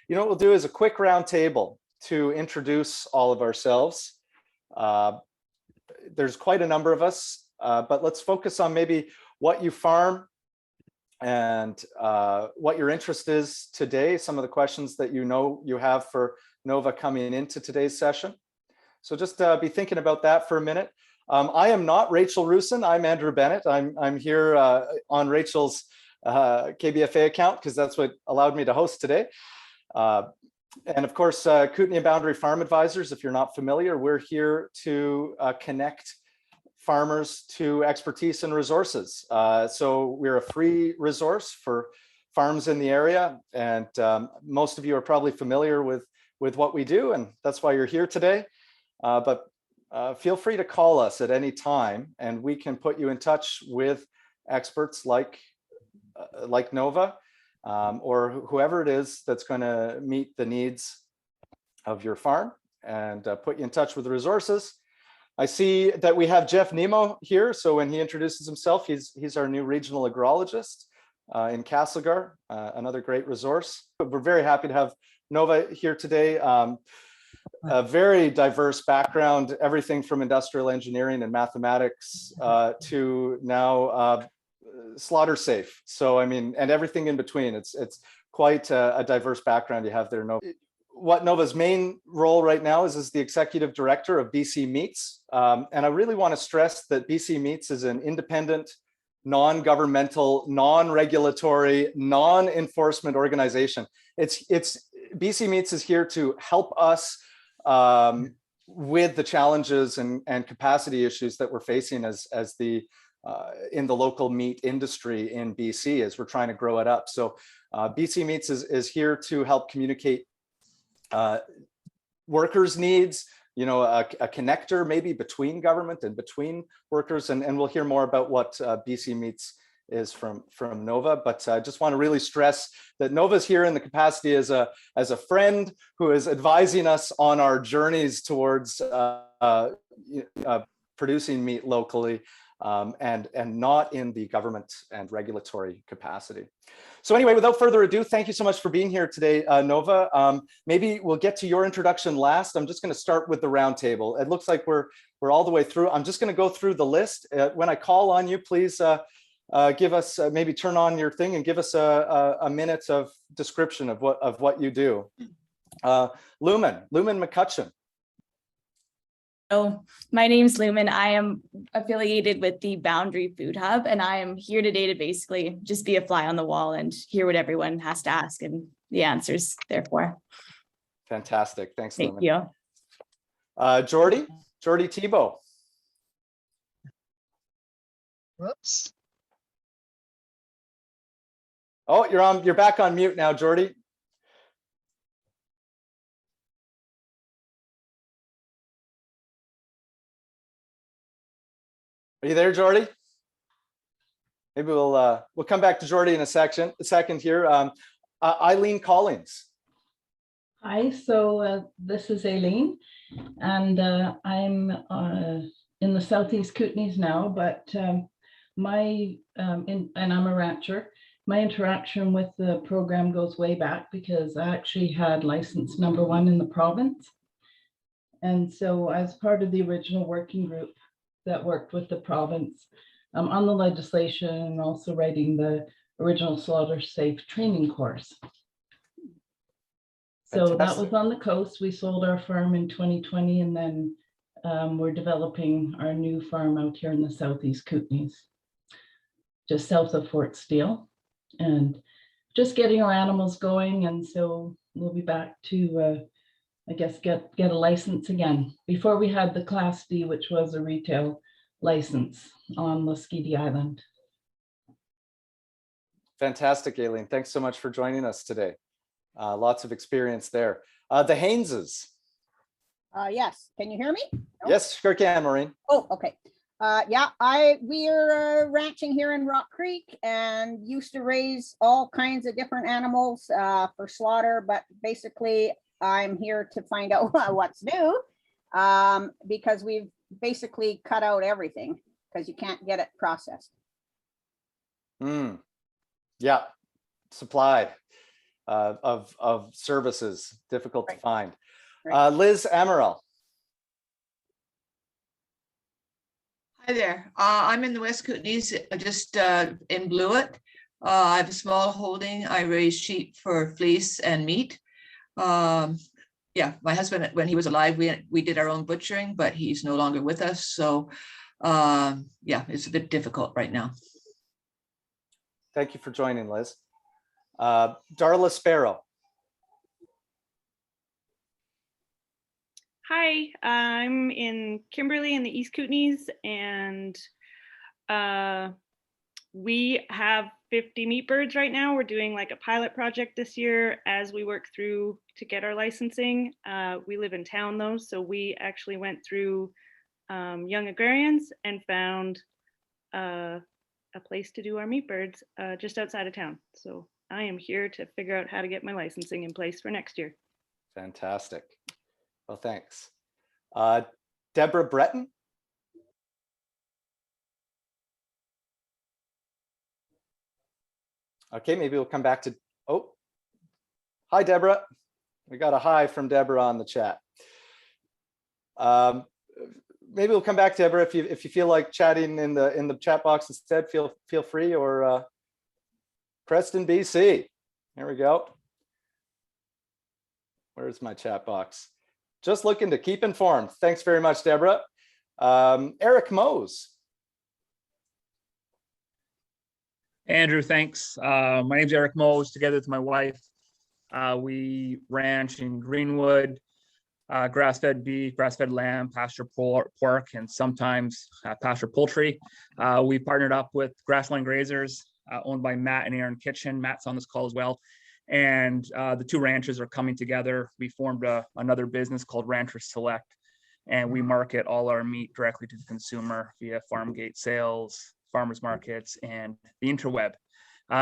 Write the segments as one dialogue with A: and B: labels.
A: You know what we'll do is a quick round table to introduce all of ourselves. There's quite a number of us, but let's focus on maybe what you farm and what your interest is today, some of the questions that you have for Nova coming into today's session. So just be thinking about that for a minute. I am not Rachel Rusin, I'm Andrew Bennett. I'm here on Rachel's KBFA account because that's what allowed me to host today. And of course, Kootenay Boundary Farm Advisors, if you're not familiar, we're here to connect farmers to expertise and resources. So we're a free resource for farms in the area, and most of you are probably familiar with what we do, and that's why you're here today. But feel free to call us at any time, and we can put you in touch with experts like Nova, or whoever it is that's going to meet the needs of your farm and put you in touch with the resources. I see that we have Jeff Nemo here. So when he introduces himself, he's our new regional agrologist in Castlegar, another great resource. We're very happy to have Nova here today. A very diverse background, everything from industrial engineering and mathematics to now slaughter safe. So I mean, and everything in between. It's quite a diverse background you have there, Nova. What Nova's main role right now is as the executive director of BC Meats. And I really want to stress that BC Meats is an independent, non-governmental, non-regulatory, non-enforcement organization. BC Meats is here to help us with the challenges and capacity issues that we're facing as in the local meat industry in BC as we're trying to grow it up. So BC Meats is here to help communicate workers' needs, you know, a connector maybe between government and between workers, and we'll hear more about what BC Meats is from Nova. But I just want to really stress that Nova's here in the capacity as a friend who is advising us on our journeys towards producing meat locally, and not in the government and regulatory capacity. So anyway, without further ado, thank you so much for being here today, Nova. Maybe we'll get to your introduction last. I'm just going to start with the roundtable. It looks like we're all the way through. I'm just going to go through the list. When I call on you, please give us maybe turn on your thing and give us a minute of description of what you do. Lumen McCutcheon.
B: So my name's Lumen. I am affiliated with the Boundary Food Hub, and I am here today to basically just be a fly on the wall and hear what everyone has to ask and the answers, therefore.
A: Fantastic. Thanks,
B: Thank
A: Lumen.
B: you.
A: Jordy Thibault.
C: Whoops.
A: Oh, you're back on mute now, Jordy. Are you there, Jordy? Maybe we'll come back to Jordy in a second here. Eileen Collins.
D: Hi, so this is Aileen, and I'm in the Southeast Kootenays now, but and I'm a rancher. My interaction with the program goes way back because I actually had license number 1 in the province. And so as part of the original working group that worked with the province on the legislation and also writing the original Slaughter Safe training course. So that was on the coast. We sold our farm in 2020, and then we're developing our new farm out here in the Southeast Kootenays, just south of Fort Steele, and just getting our animals going. And so we'll be back to I guess get a license again. Before we had the Class D, which was a retail license on Muscogee Island.
A: Fantastic, Aileen. Thanks so much for joining us today. Lots of experience there. The Hayneses.
E: Yes, can you hear me? No?
A: Yes, sure can, Maureen.
E: Oh, okay. Yeah, we are ranching here in Rock Creek and used to raise all kinds of different animals for slaughter, but basically I'm here to find out what's new because we've basically cut out everything because you can't get it processed.
A: Yeah, supply. of services, difficult to
E: Right.
A: find.
E: Right.
A: Liz Amaral.
F: Hi there. I'm in the West Kootenays, just in Blewett. I have a small holding. I raise sheep for fleece and meat. Yeah, my husband, when he was alive, we did our own butchering, but he's no longer with us. So yeah, it's a bit difficult right now.
A: Thank you for joining, Liz. Darla Sparrow.
G: Hi, I'm in Kimberley in the East Kootenays, and we have 50 meat birds right now. We're doing like a pilot project this year as we work through to get our licensing. We live in town though, so we actually went through Young Agrarians and found a place to do our meat birds just outside of town. So I am here to figure out how to get my licensing in place for next year.
A: Fantastic. Well, thanks. Deborah Breton. Okay, maybe we'll come back to, oh, hi, Deborah. We got a hi from Deborah on the chat. Maybe we'll come back, Deborah, if you feel like chatting in the chat box instead, feel free, or Preston, BC. Here we go. Where's my chat box? Just looking to keep informed. Thanks very much, Deborah. Eric Mose.
H: Andrew, thanks. My name's Eric Mose, together with my wife. We ranch in Greenwood, grass-fed beef, grass-fed lamb, pasture pork, and sometimes pasture poultry. We partnered up with Grassland Grazers, owned by Matt and Aaron Kitchen. Matt's on this call as well. And the two ranches are coming together. We formed another business called Rancher Select, and we market all our meat directly to the consumer via Farmgate sales, farmers markets, and the interweb.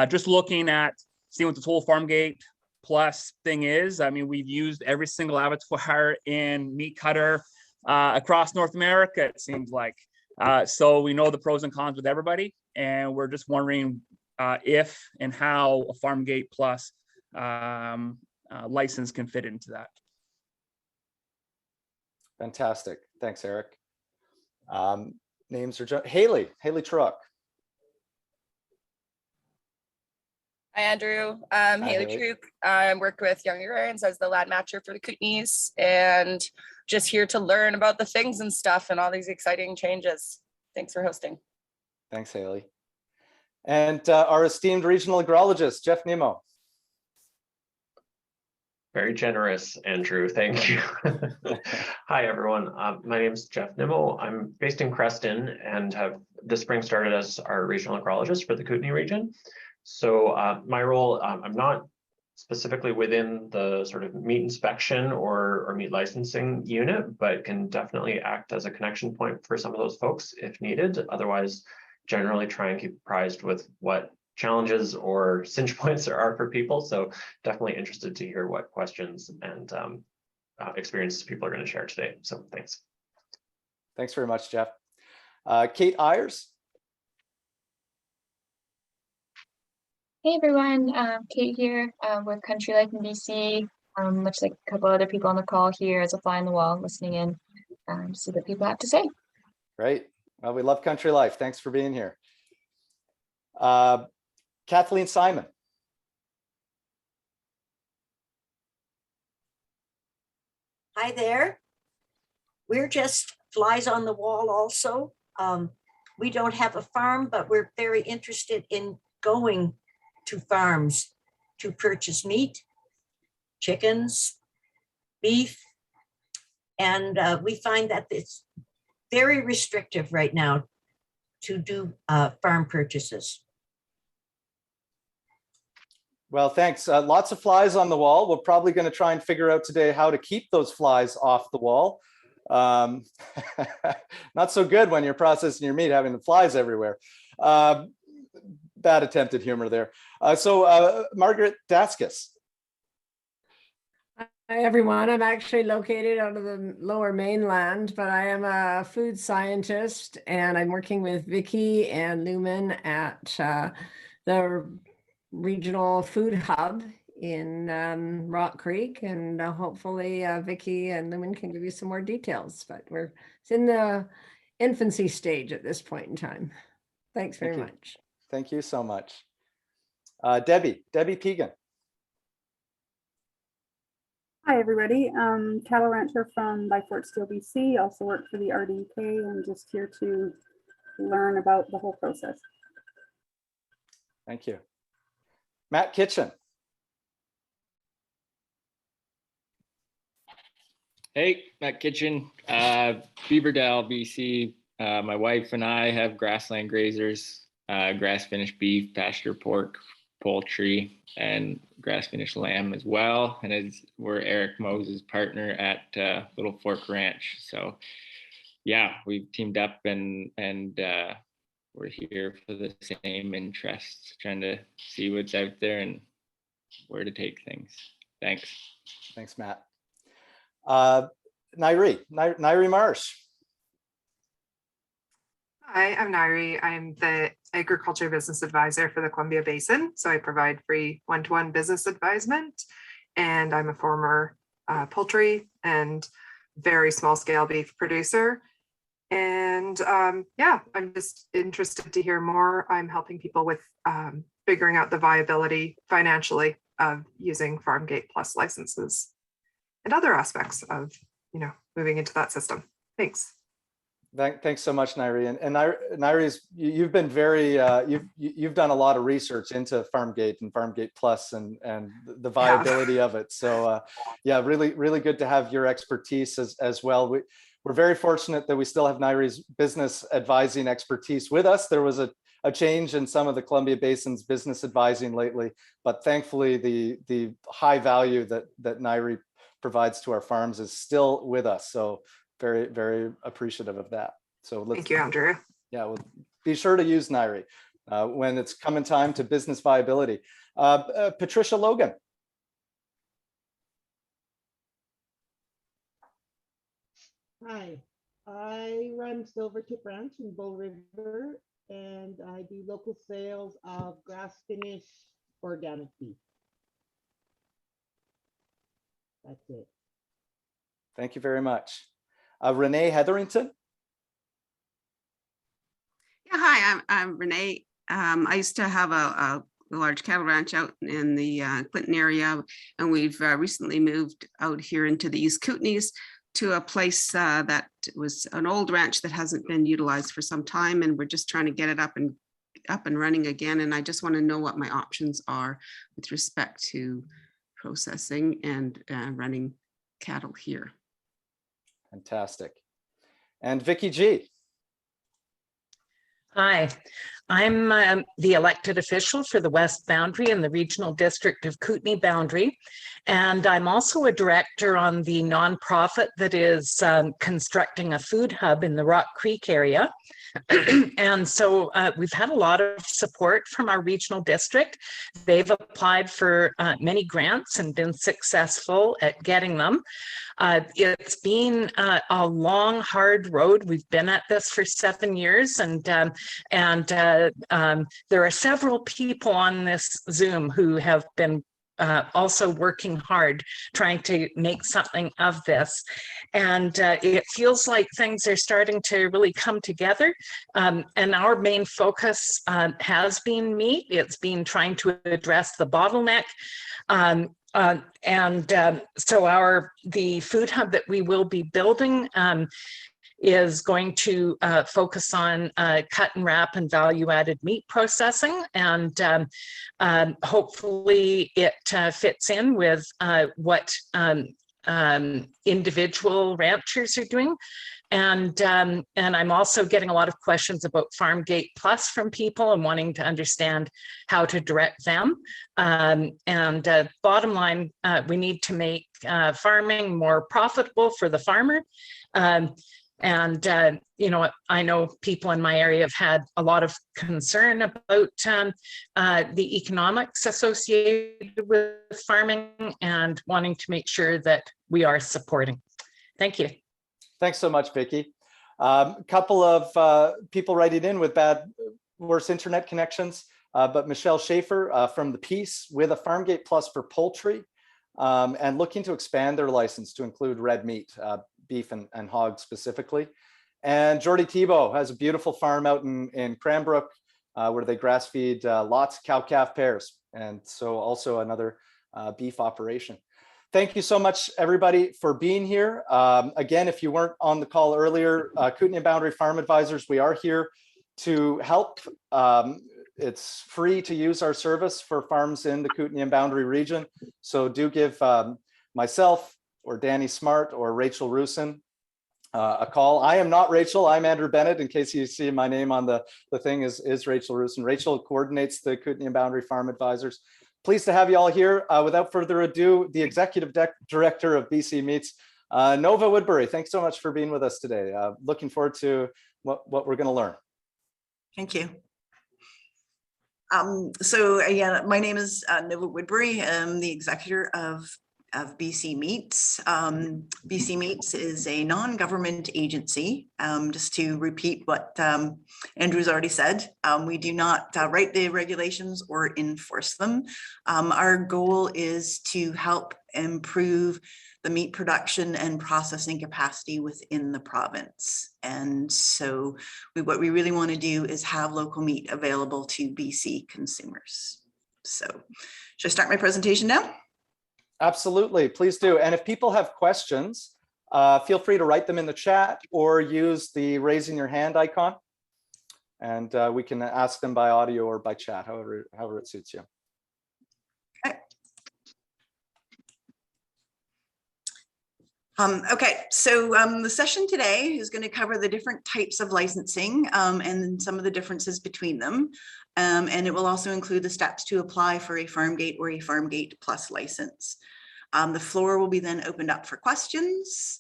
H: Just looking at seeing what this whole Farmgate Plus thing is. I mean, we've used every single abattoir and meat cutter across North America, it seems like. So we know the pros and cons with everybody, and we're just wondering if and how a Farmgate Plus license can fit into that.
A: Fantastic. Thanks, Eric. Names are Haley Truck.
I: Hi, Andrew. Haley Truk. I work with Young Agrarians as the land matcher for the Kootenays, and just here to learn about the things and stuff and all these exciting changes. Thanks for hosting.
A: Thanks, Haley. And our esteemed regional agrologist, Jeff Nemo.
J: Very generous, Andrew. Thank you. Hi, everyone. My name is Jeff Nimmo. I'm based in Creston and have this spring started as our regional agrologist for the Kootenay region. So my role, I'm not specifically within the sort of meat inspection or meat licensing unit, but can definitely act as a connection point for some of those folks if needed. Otherwise, generally try and keep apprised with what challenges or cinch points there are for people. So definitely interested to hear what questions and experiences people are going to share today. So thanks.
A: Thanks very much, Jeff. Kate Ayers.
K: Hey everyone, Kate here with Country Life in BC. Much like a couple other people on the call here as a fly on the wall, listening in to see what people have to say.
A: Great. Well, we love Country Life. Thanks for being here. Kathleen Simon.
L: Hi there. We're just flies on the wall also. We don't have a farm, but we're very interested in going to farms to purchase meat, chickens, beef, and we find that it's very restrictive right now to do farm purchases.
A: Well, thanks. Lots of flies on the wall. We're probably going to try and figure out today how to keep those flies off the wall. Not so good when you're processing your meat, having the flies everywhere. Bad attempt at humor there. So Margaret Daskis.
M: Hi everyone, I'm actually located out of the lower mainland, but I am a food scientist and I'm working with Vicky and Lumen at the regional food hub in Rock Creek, and hopefully Vicky and Lumen can give you some more details, but it's in the infancy stage at this point in time. Thanks very much.
A: Thank you so much. Debbie Pegan.
N: Hi, everybody. Cattle rancher from by Fort Steele, BC. Also work for the RDK and just here to learn about the whole process.
A: Thank you. Matt Kitchen.
O: Hey, Matt Kitchen, Beaverdale, BC. My wife and I have grassland grazers, grass finished beef, pasture pork, poultry, and grass finished lamb as well. And we're Eric Moses' partner at Little Fork Ranch. So yeah, we've teamed up and we're here for the same interests, trying to see what's out there and where to take things. Thanks.
A: Thanks, Matt. Nairi Marsh.
P: Hi, I'm Nairi. I'm the Agriculture Business Advisor for the Columbia Basin. So I provide free one-to-one business advisement, and I'm a former poultry and very small scale beef producer. And yeah, I'm just interested to hear more. I'm helping people with figuring out the viability financially of using Farmgate Plus licenses and other aspects of, moving into that system. Thanks.
A: Thanks so much, Nairi. And Nairi, you've been very, you've done a lot of research into Farmgate and Farmgate Plus and the viability of it. So yeah, really good to have your expertise as well. We're very fortunate that we still have Nairi's business advising expertise with us. There was a change in some of the Columbia Basin's business advising lately, but thankfully the high value that Nairi provides to our farms is still with us. So very appreciative of that. So
P: thank you, Andrew.
A: Yeah, well, be sure to use Nairi when it's coming time to business viability. Patricia Logan.
Q: Hi, I run Silvertip Ranch in Bull River, and I do local sales of grass finished organic beef. That's it.
A: Thank you very much. Renee Hetherington.
R: Yeah, hi, I'm Renee. I used to have a large cattle ranch out in the Clinton area, and we've recently moved out here into the East Kootenays to a place that was an old ranch that hasn't been utilized for some time, and we're just trying to get it up and running again. And I just want to know what my options are with respect to processing and running cattle here.
A: Fantastic. And Vicky G.
S: Hi, I'm the elected official for the West Boundary in the Regional District of Kootenay Boundary. And I'm also a director on the nonprofit that is constructing a food hub in the Rock Creek area. And so we've had a lot of support from our regional district. They've applied for many grants and been successful at getting them. It's been a long, hard road. We've been at this for 7 years, and there are several people on this Zoom who have been also working hard trying to make something of this. And it feels like things are starting to really come together. And our main focus has been meat. It's been trying to address the bottleneck. So the food hub that we will be building is going to focus on cut and wrap and value-added meat processing, and hopefully it fits in with what individual ranchers are doing. And I'm also getting a lot of questions about Farmgate Plus from people and wanting to understand how to direct them. Bottom line, we need to make farming more profitable for the farmer. I know people in my area have had a lot of concern about the economics associated with farming and wanting to make sure that we are supporting. Thank you.
A: Thanks so much, Vicky. A couple of people writing in with worse internet connections. but Michelle Schaefer from the Peace with a Farmgate Plus for poultry, and looking to expand their license to include red meat, beef and hog specifically. And Jordy Thibault has a beautiful farm out in Cranbrook where they grass feed lots of cow-calf pairs. And so also another beef operation. Thank you so much, everybody, for being here. Again, if you weren't on the call earlier, Kootenay Boundary Farm Advisors, we are here to help. It's free to use our service for farms in the Kootenay and Boundary region. So do give myself or Danny Smart or Rachel Rusin a call. I am not Rachel, I'm Andrew Bennett, in case you see my name on the thing is Rachel Rusin. Rachel coordinates the Kootenay and Boundary Farm Advisors. Pleased to have you all here. Without further ado, the Executive Director of BC Meats, Nova Woodbury. Thanks so much for being with us today. Looking forward to what we're gonna learn.
T: Thank you. Yeah, my name is Nova Woodbury. I'm the executor of BC Meats. BC Meats is a non-government agency. Just to repeat what Andrew's already said, we do not write the regulations or enforce them. Our goal is to help improve the meat production and processing capacity within the province. And so what we really want to do is have local meat available to BC consumers. So should I start my presentation now?
A: Absolutely, please do. And if people have questions, feel free to write them in the chat or use the raising your hand icon. And we can ask them by audio or by chat, however it suits you.
T: Okay, so the session today is going to cover the different types of licensing and some of the differences between them. And it will also include the steps to apply for a Farmgate or a Farmgate Plus license. The floor will be then opened up for questions.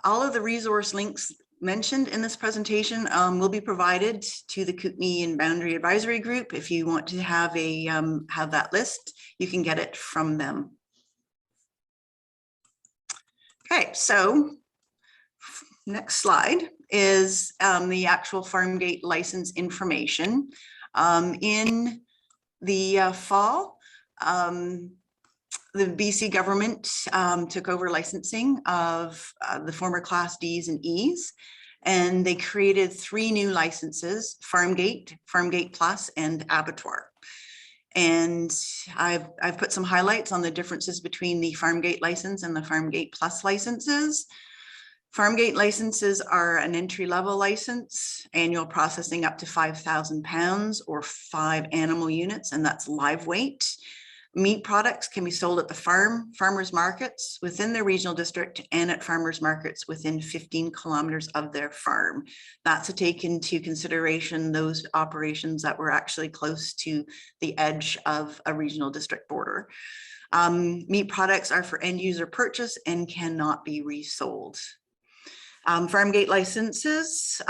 T: All of the resource links mentioned in this presentation will be provided to the Kootenay and Boundary Advisory Group. If you want to have that list, you can get it from them. Okay, so next slide is the actual Farmgate license information. In the fall, the BC government took over licensing of the former Class Ds and Es, and they created 3 new licenses: Farmgate, Farmgate Plus, and Abattoir. And I've put some highlights on the differences between the Farmgate license and the Farmgate Plus licenses. Farmgate licenses are an entry-level license, annual processing up to 5,000 pounds or 5 animal units, and that's live weight. Meat products can be sold at the farmers markets within their regional district and at farmers markets within 15 kilometers of their farm. That's to take into consideration those operations that were actually close to the edge of a regional district border. Meat products are for end user purchase and cannot be resold. Farmgate licenses,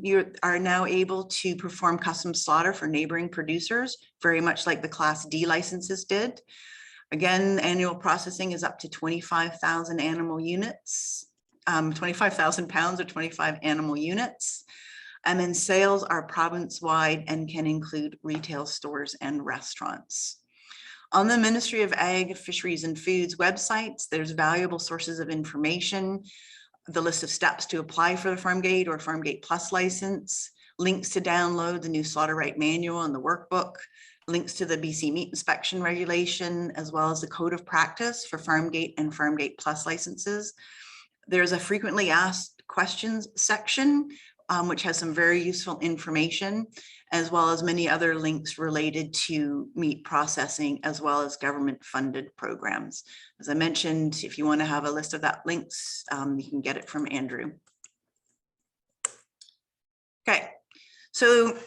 T: you are now able to perform custom slaughter for neighboring producers, very much like the Class D licenses did. Again, annual processing is up to 25,000 animal units, 25,000 pounds or 25 animal units. And then sales are province-wide and can include retail stores and restaurants. On the Ministry of Ag, Fisheries and Foods websites, there's valuable sources of information, the list of steps to apply for the Farmgate or Farmgate Plus license, links to download the new SlaughterRight manual and the workbook, links to the BC Meat Inspection Regulation, as well as the Code of Practice for Farmgate and Farmgate Plus licenses. There's a frequently asked questions section, which has some very useful information, as well as many other links related to meat processing, as well as government funded programs. As I mentioned, if you want to have a list of that links, you can get it from Andrew. Okay, so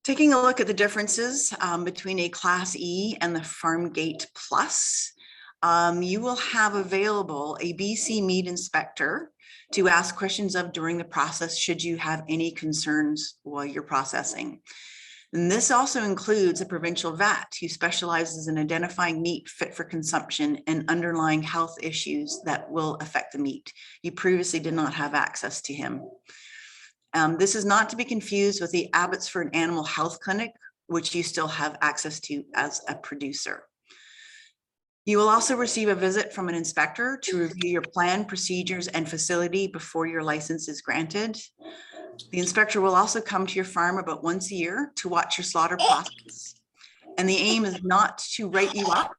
T: taking a look at the differences between a Class E and the Farmgate Plus, you will have available a BC meat inspector to ask questions of during the process should you have any concerns while you're processing. And this also includes a provincial vet who specializes in identifying meat fit for consumption and underlying health issues that will affect the meat. You previously did not have access to him. This is not to be confused with the Abbotsford Animal Health Clinic, which you still have access to as a producer. You will also receive a visit from an inspector to review your plan, procedures, and facility before your license is granted. The inspector will also come to your farm about once a year to watch your slaughter process. And the aim is not to write you up,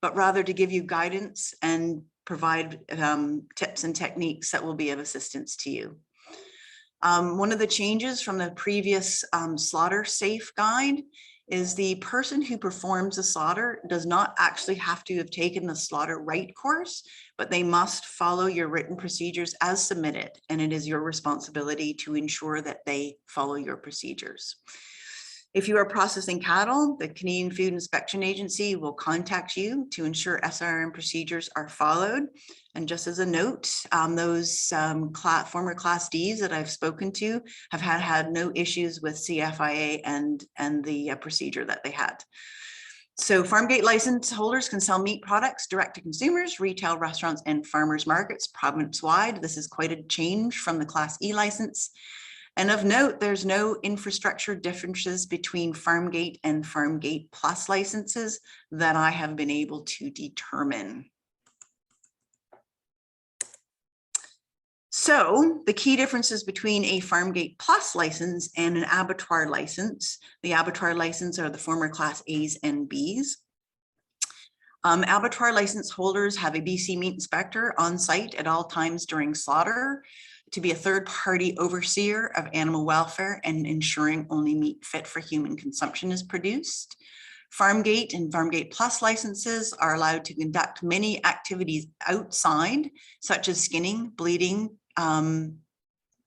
T: but rather to give you guidance and provide tips and techniques that will be of assistance to you. One of the changes from the previous slaughter safe guide is the person who performs the slaughter does not actually have to have taken the SlaughterRight course, but they must follow your written procedures as submitted, and it is your responsibility to ensure that they follow your procedures. If you are processing cattle, the Canadian Food Inspection Agency will contact you to ensure SRM procedures are followed. And just as a note, those former Class Ds that I've spoken to have had no issues with CFIA and the procedure that they had. So Farmgate license holders can sell meat products direct to consumers, retail restaurants, and farmers markets province-wide. This is quite a change from the Class E license. And of note, there's no infrastructure differences between Farmgate and Farmgate Plus licenses that I have been able to determine. So the key differences between a Farmgate Plus license and an abattoir license. The abattoir license are the former Class A's and B's. Abattoir license holders have a BC meat inspector on site at all times during slaughter to be a third-party overseer of animal welfare and ensuring only meat fit for human consumption is produced. Farmgate and Farmgate Plus licenses are allowed to conduct many activities outside, such as skinning, bleeding,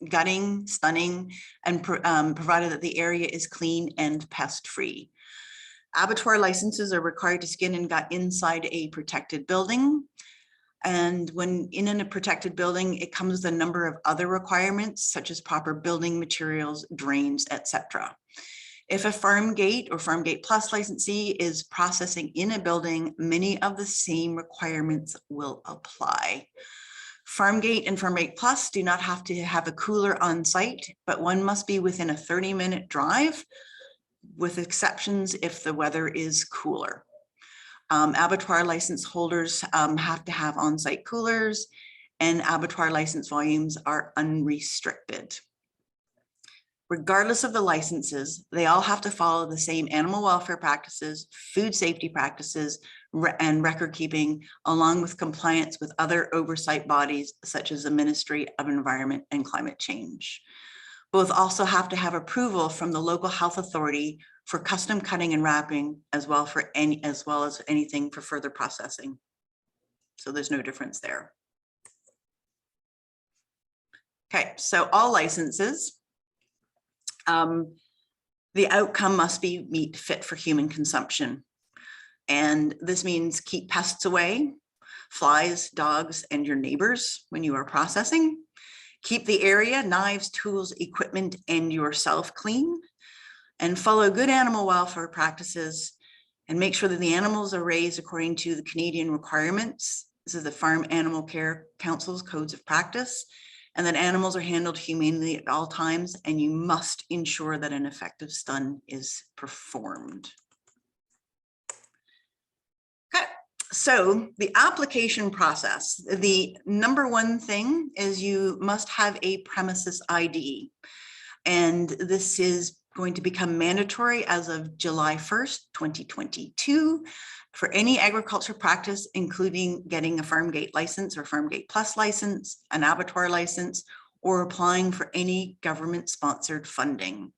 T: gutting, stunning, and provided that the area is clean and pest-free. Abattoir licenses are required to skin and gut inside a protected building. And when in a protected building, it comes with a number of other requirements, such as proper building materials, drains, etc. If a Farmgate or Farmgate Plus licensee is processing in a building, many of the same requirements will apply. Farmgate and Farmgate Plus do not have to have a cooler on site, but one must be within a 30-minute drive, with exceptions if the weather is cooler. Abattoir license holders have to have on-site coolers, and abattoir license volumes are unrestricted. Regardless of the licenses, they all have to follow the same animal welfare practices, food safety practices, and record keeping, along with compliance with other oversight bodies such as the Ministry of Environment and Climate Change. Both also have to have approval from the local health authority for custom cutting and wrapping, as well as anything for further processing. So there's no difference there. Okay, so all licenses, the outcome must be meat fit for human consumption. And this means keep pests away, flies, dogs, and your neighbors when you are processing. Keep the area, knives, tools, equipment, and yourself clean. And follow good animal welfare practices and make sure that the animals are raised according to the Canadian requirements. This is the Farm Animal Care Council's codes of practice, and that animals are handled humanely at all times, and you must ensure that an effective stun is performed. Okay, so the application process, the number one thing is you must have a premises ID, and this is going to become mandatory as of July 1st, 2022 for any agriculture practice, including getting a Farmgate license or Farmgate Plus license, an abattoir license, or applying for any government-sponsored funding.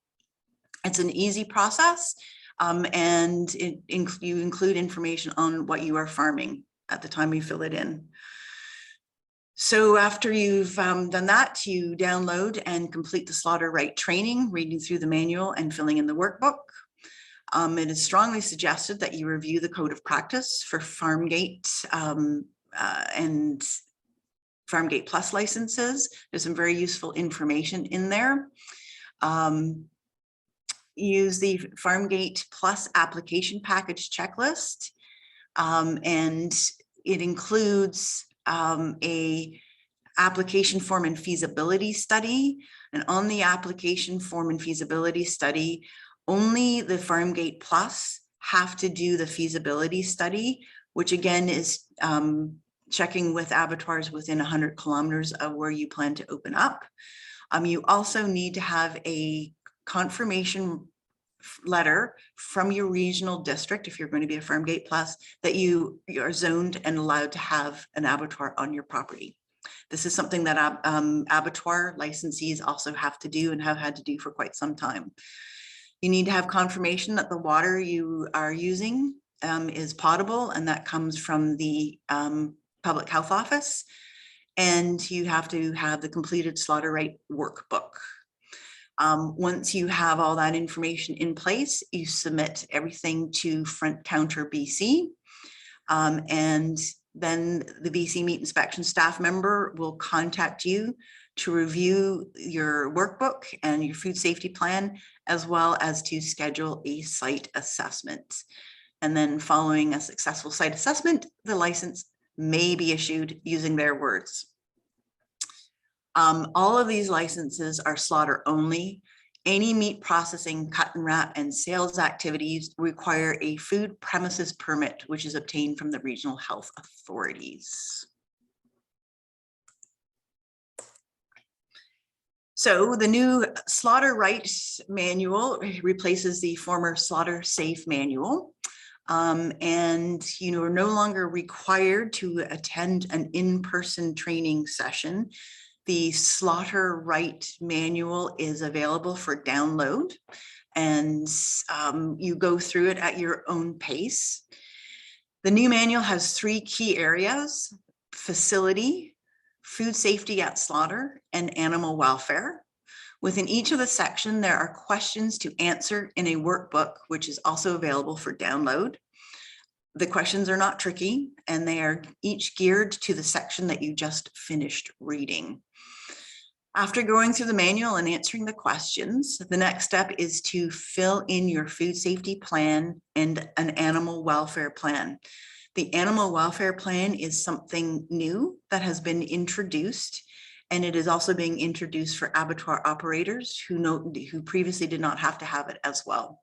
T: It's an easy process, and you include information on what you are farming at the time you fill it in. So after you've done that, you download and complete the SlaughterRight training, reading through the manual and filling in the workbook. It is strongly suggested that you review the code of practice for Farmgate and Farmgate Plus licenses. There's some very useful information in there. Use the Farmgate Plus application package checklist, and it includes a application form and feasibility study. And on the application form and feasibility study, Only the Farmgate Plus have to do the feasibility study, which again is checking with abattoirs within 100 kilometers of where you plan to open up. You also need to have a confirmation letter from your regional district, if you're going to be a Farmgate Plus, that you are zoned and allowed to have an abattoir on your property. This is something that abattoir licensees also have to do and have had to do for quite some time. You need to have confirmation that the water you are using is potable, and that comes from the Public Health Office. And you have to have the completed SlaughterRight workbook. Once you have all that information in place, you submit everything to Front Counter BC. And then the BC Meat Inspection staff member will contact you to review your workbook and your food safety plan, as well as to schedule a site assessment. And then following a successful site assessment, the license may be issued, using their words. All of these licenses are slaughter only. Any meat processing, cut and wrap, and sales activities require a food premises permit, which is obtained from the regional health authorities. So the new SlaughterRight manual replaces the former Slaughter Safe manual. And you are no longer required to attend an in-person training session. The SlaughterRight manual is available for download, and you go through it at your own pace. The new manual has 3 key areas: facility, food safety at slaughter, and animal welfare. Within each of the section, there are questions to answer in a workbook, which is also available for download. The questions are not tricky, and they are each geared to the section that you just finished reading. After going through the manual and answering the questions, the next step is to fill in your food safety plan and an animal welfare plan. The animal welfare plan is something new that has been introduced, and it is also being introduced for abattoir operators who previously did not have to have it as well.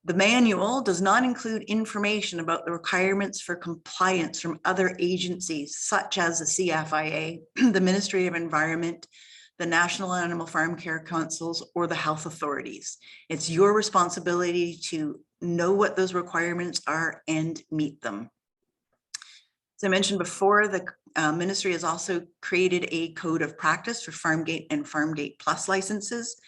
T: The manual does not include information about the requirements for compliance from other agencies, such as the CFIA, the Ministry of Environment, the National Animal Farm Care Councils, or the health authorities. It's your responsibility to know what those requirements are and meet them. As I mentioned before, the ministry has also created a code of practice for Farmgate and Farmgate Plus licenses.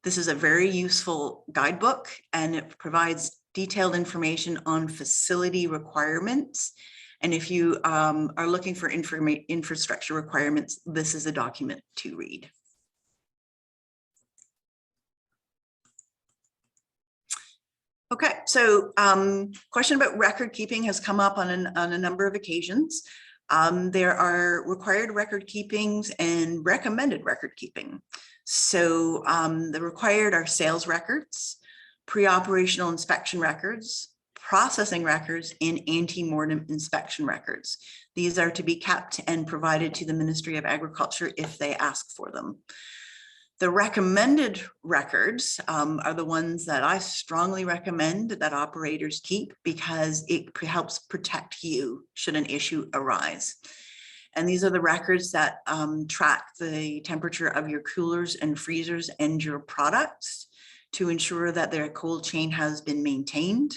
T: This is a very useful guidebook, and it provides detailed information on facility requirements. And if you are looking for infrastructure requirements, this is a document to read. Okay, so question about record keeping has come up on a number of occasions. There are required record keepings and recommended record keeping. So the required are sales records, pre-operational inspection records, processing records, and ante-mortem inspection records. These are to be kept and provided to the Ministry of Agriculture if they ask for them. The recommended records are the ones that I strongly recommend that operators keep, because it helps protect you should an issue arise. And these are the records that track the temperature of your coolers and freezers and your products to ensure that their cold chain has been maintained,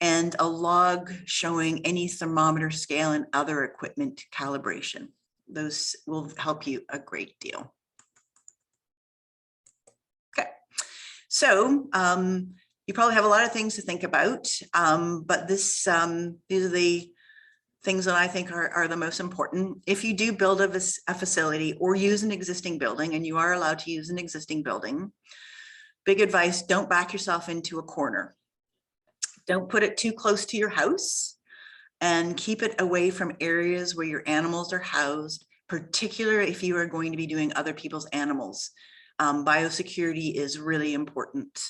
T: and a log showing any thermometer, scale, and other equipment calibration. Those will help you a great deal. Okay, so you probably have a lot of things to think about, but these are the things that I think are the most important. If you do build a facility or use an existing building, and you are allowed to use an existing building, big advice: don't back yourself into a corner. Don't put it too close to your house, and keep it away from areas where your animals are housed, particularly if you are going to be doing other people's animals. Biosecurity is really important,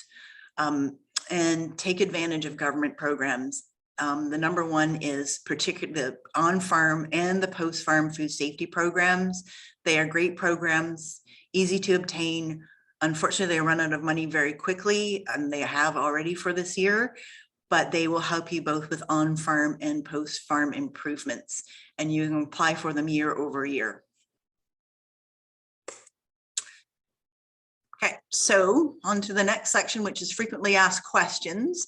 T: and take advantage of government programs. The number one is particularly the on-farm and the post-farm food safety programs. They are great programs, easy to obtain, Unfortunately, they run out of money very quickly, and they have already for this year, but they will help you both with on-farm and post-farm improvements, and you can apply for them year over year. Okay, so on to the next section, which is frequently asked questions.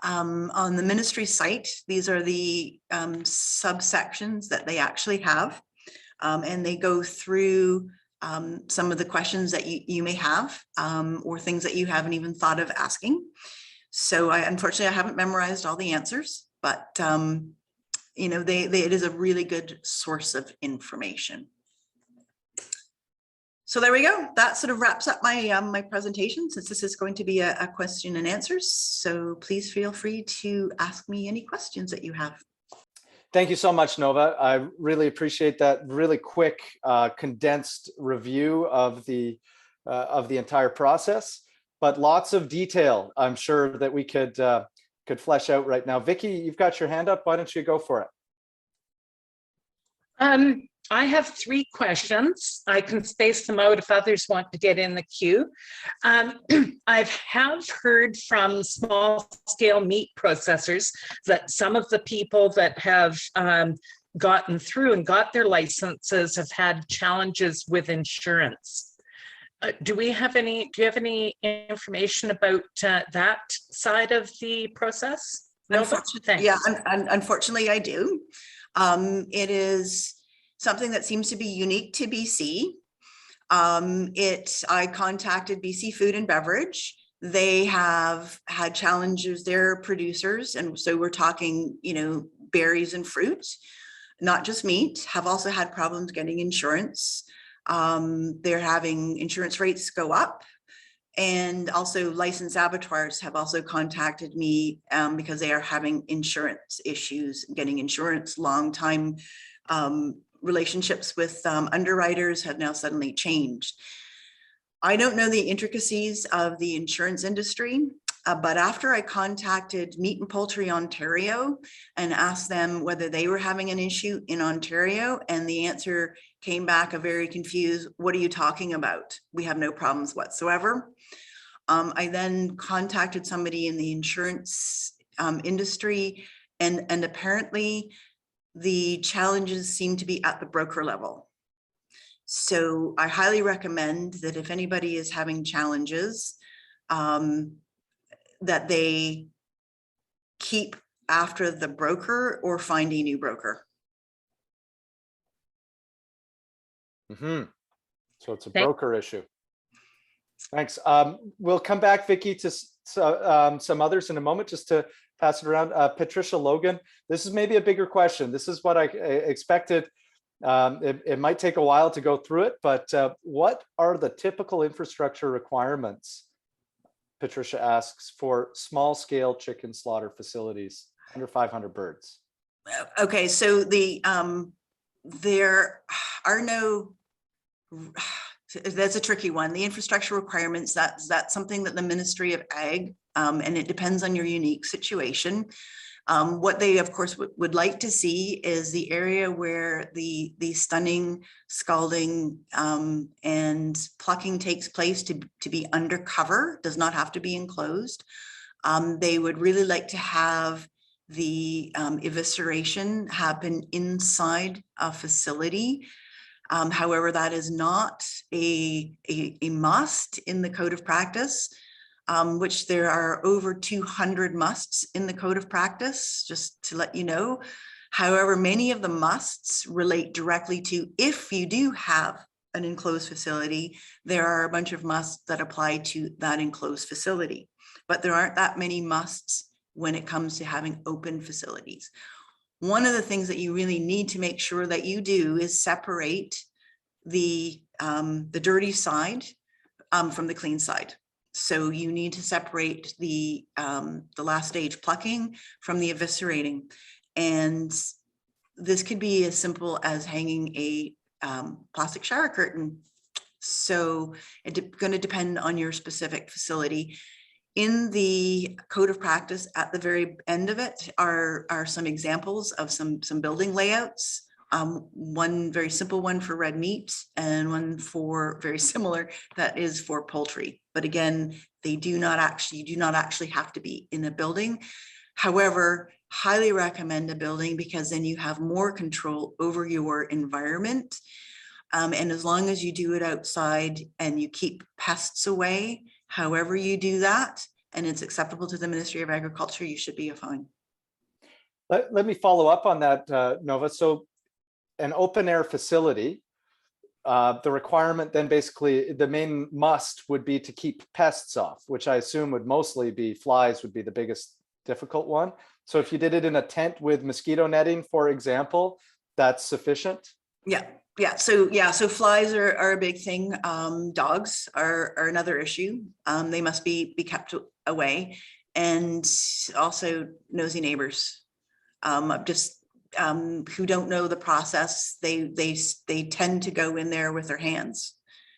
T: On the ministry site, these are the subsections that they actually have, and they go through some of the questions that you may have, or things that you haven't even thought of asking. So unfortunately, I haven't memorized all the answers, but you know, it is a really good source of information. So there we go. That sort of wraps up my my presentation, since this is going to be a question and answers. So please feel free to ask me any questions that you have.
A: Thank you so much, Nova. I really appreciate that really quick, condensed review of the entire process, but lots of detail I'm sure that we could flesh out right now. Vicky, you've got your hand up. Why don't you go for it?
S: I have 3 questions. I can space them out if others want to get in the queue. I have heard from small scale meat processors that some of the people that have gotten through and got their licenses have had challenges with insurance. Do you have any information about that side of the process?
T: Unfortunately, yeah, unfortunately I do. It is something that seems to be unique to BC. I contacted BC Food and Beverage. They have had challenges, they're producers. And so we're talking, you know, berries and fruit, not just meat, have also had problems getting insurance. They're having insurance rates go up. And also licensed abattoirs have also contacted me because they are having insurance issues, getting insurance. Long time relationships with underwriters have now suddenly changed. I don't know the intricacies of the insurance industry, but after I contacted Meat and Poultry Ontario and asked them whether they were having an issue in Ontario, and the answer came back a very confused, what are you talking about? We have no problems whatsoever. I then contacted somebody in the insurance industry, and apparently the challenges seem to be at the broker level. So I highly recommend that if anybody is having challenges, that they keep after the broker or find a new broker.
A: So it's a broker issue. Thanks. We'll come back, Vicky, to some others in a moment, just to pass it around. Patricia Logan, this is maybe a bigger question. This is what I expected. It might take a while to go through it, but what are the typical infrastructure requirements, Patricia asks, for small scale chicken slaughter facilities under 500 birds?
T: Okay, so there are no, that's a tricky one. The infrastructure requirements, that's something that the Ministry of Ag, and it depends on your unique situation. What they, of course, would like to see is the area where the stunning, scalding, and plucking takes place to be undercover, does not have to be enclosed. They would really like to have the evisceration happen inside a facility. However, that is not a must in the Code of Practice, which there are over 200 musts in the Code of Practice, just to let you know. However, many of the musts relate directly to if you do have an enclosed facility, there are a bunch of musts that apply to that enclosed facility. But there aren't that many musts when it comes to having open facilities. One of the things that you really need to make sure that you do is separate the dirty side from the clean side. So you need to separate the last stage plucking from the eviscerating. And this could be as simple as hanging a plastic shower curtain. So it's going to depend on your specific facility. In the Code of Practice, at the very end of it are some examples of some building layouts one very simple one for red meat and one for very similar that is for poultry. But again, you do not actually have to be in a building. However, highly recommend a building because then you have more control over your environment. And as long as you do it outside and you keep pests away, however you do that, and it's acceptable to the Ministry of Agriculture, you should be fine.
A: Let me follow up on that, Nova. So an open air facility, the requirement then basically, the main must would be to keep pests off, which I assume would mostly be flies would be the biggest difficult one. So if you did it in a tent with mosquito netting, for example, that's sufficient?
T: Yeah. So flies are a big thing. Dogs are another issue. They must be kept away, and also nosy neighbors. Who don't know the process, they tend to go in there with their hands,